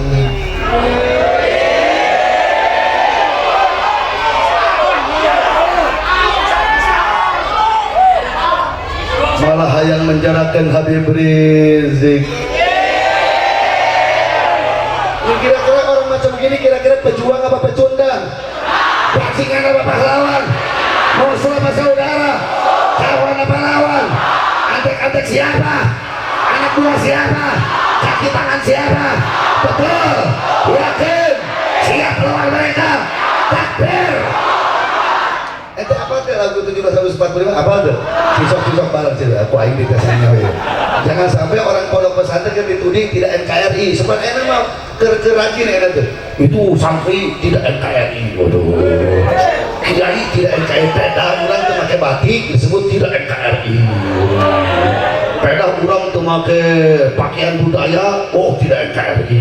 Malah yang menjarakan Habib Rizik. Ini kira-kira orang macam begini, kira-kira pejuang apa pecundang? Bajingan apa pahlawan? Musuh apa saudara? Kawan apa lawan? Antek-antek siapa? Anak buah siapa? Kaki tangan siapa? Betul, yakin, siap lawan mereka. Takbir. Ente apa tuh lagu 17 Agustus 45? Apa tuh? Sisok bareng sih, aku aing ditesanya ya. Jangan sampai orang pondok pesantren kan dituding tidak NKRI. Sebenarnya mah kerajin ya tuh. Itu santri tidak NKRI. Waduh. Kiai tidak NKRI. Peda orang tuh pakai batik disebut tidak NKRI. Peda orang tuh pakai pakaian budaya, oh tidak NKRI.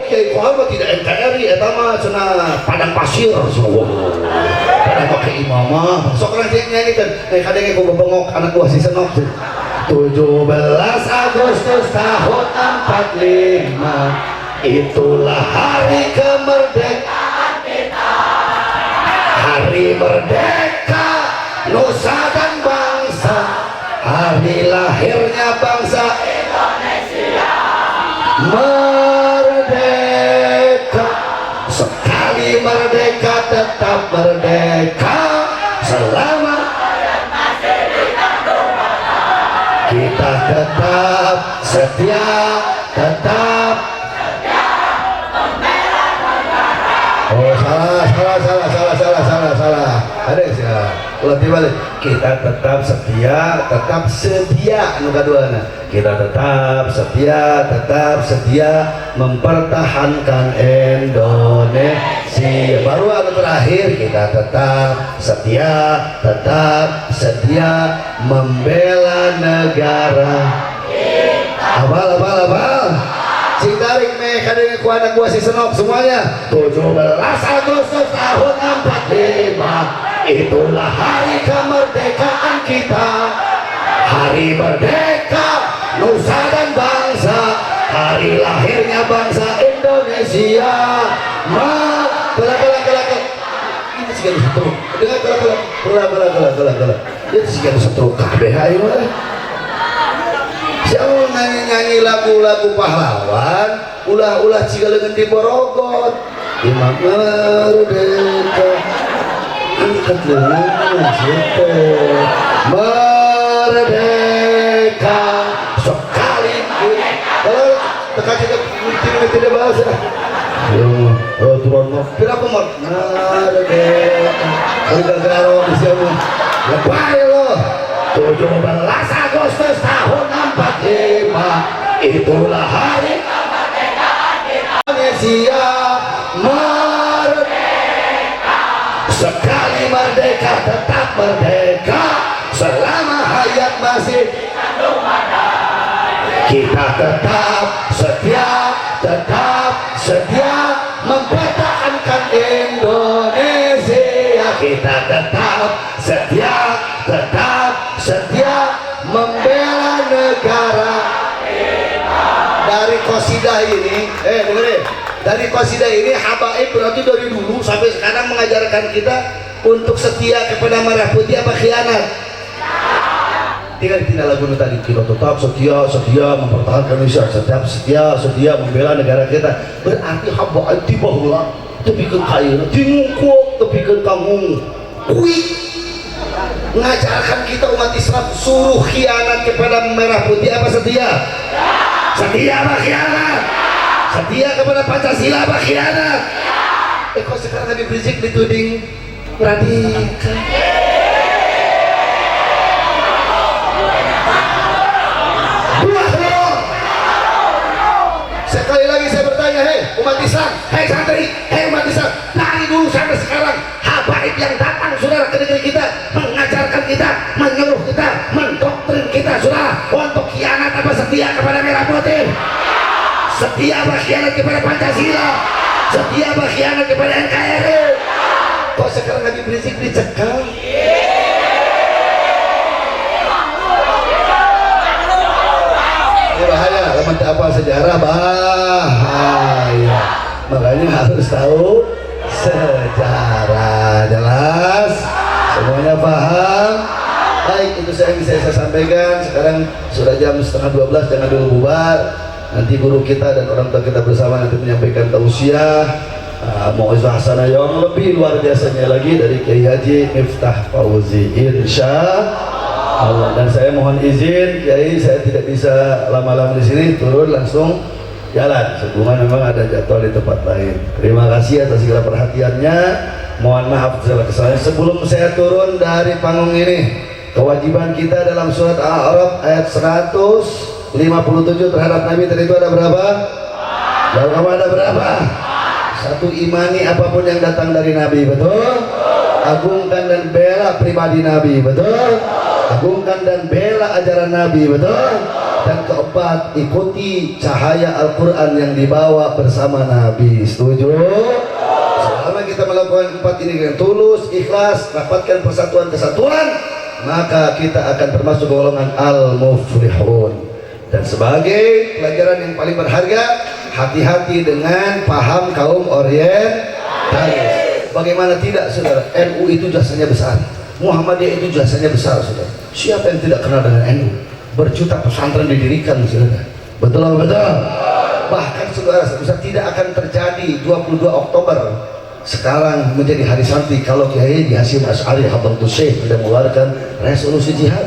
Kiai Muhammad tidak NKRI, eta mah cenah padang pasir semua. Padang pakai imamah. Sok orang nyanyikan, kadang aku bengok anak buah si Senok. 17 Agustus tahun 45, itulah hari kemerdekaan kita. Hari merdeka, nusa dan bangsa. Hari lahirnya merdeka tetap merdeka selama kita tetap setia, tetap. Oh salah. Ada yang salah. Ulah dibalik. Kita tetap setia, tetap sedia. Nu kaduana. Kita tetap setia mempertahankan Indonesia. Baru anu terakhir kita tetap setia membela negara. Abal. Sing tarik meh kadang ku anak gua si Senop semuanya. 17 Agustus tahun 45 itulah hari kemerdekaan kita. Hari merdeka nusa dan bangsa, hari lahirnya bangsa Indonesia. Kelak. Ini segala satu. Dengar kelak. Itu segala satu kabeh ayo lah. Siapa nyanyi lagu-lagu pahlawan, ulah cigaleungeun di Borogot. Imam merdeka, angkat leungeun situ. Merdeka, sekali kalau tekan tidak bahasa. Turun mau, kira aku mau merdeka. Gara-gara di siapa? Lepai lo. 17 Agustus tahun 45 itulah hari kemerdekaan Indonesia. Merdeka, sekali merdeka tetap merdeka selama hayat masih dikandung matahari. Kita tetap setia mempertahankan Indonesia. Kita tetap setia membela negara. Dari qasidah ini dengerin, dari qasidah ini habaib berarti dari dulu sampai sekarang mengajarkan kita untuk setia kepada merah putih apa khianat. Tinggal lagu tadi, kita tetap setia mempertahankan Indonesia, tetap setia membela negara kita. Berarti habaib tibahulah tepikeun kaeuna tingukuk tepikeun kamu kui mengajarkan kita umat Islam suruh khianat kepada merah putih apa setia? Setia apa khianat? Setia kepada Pancasila apa khianat? Kok sekarang Habib Rizik dituding radikal? Buah dong! Sekali lagi saya bertanya, hei umat Islam, hei santri, hei umat Islam, dari dulu sampai sekarang habaib yang datang saudara ke negeri kita mengajarkan kita, menyuruh kita, mendoktrin kita saudara untuk khianat apa setia kepada merah putih? Setia apa khianat kepada Pancasila? Setia apa khianat kepada NKRI? Kok sekarang Habib Rizik dicekal? Ini bahaya, lamun tak apa sejarah bahaya. Makanya harus tahu sejarah. Jelas? Semuanya paham? Baik, itu yang bisa saya sampaikan. Sekarang sudah jam 11:30, jangan dulu bubar. Nanti guru kita dan orang tua kita bersama nanti menyampaikan tausiah, mau'izah hasanah yang lebih luar biasanya lagi dari Kiai Haji Miftah Fauzi, insya Allah. Dan saya mohon izin Kiai, saya tidak bisa lama-lama di sini, turun langsung jalan. Sebelumnya memang ada jadwal di tempat lain. Terima kasih atas segala perhatiannya. Mohon maaf segala kesalahan. Sebelum saya turun dari panggung ini, kewajiban kita dalam surat Al-A'raf ayat 157 terhadap Nabi tadi itu ada berapa? Lalu kamu ada berapa? Satu, imani apapun yang datang dari Nabi, betul? Agungkan dan bela pribadi Nabi, betul? Agungkan dan bela ajaran Nabi, betul? Dan keempat, ikuti cahaya Al-Quran yang dibawa bersama Nabi. Setuju? Selama kita melakukan empat ini dengan tulus, ikhlas, rapatkan persatuan kesatuan, maka kita akan termasuk golongan al-muflihun. Dan sebagai pelajaran yang paling berharga, hati-hati dengan paham kaum orientalis. Bagaimana tidak, saudara? NU itu jasanya besar, Muhammadiyah itu jasanya besar, saudara. Siapa yang tidak kenal dengan NU? Berjuta pesantren didirikan, saudara. Betul? Bahkan saudara, tidak akan terjadi 22 Oktober sekarang menjadi hari santi kalau Kiai Hasyim Asy'ari Hadratus Syekh sudah mengeluarkan resolusi jihad.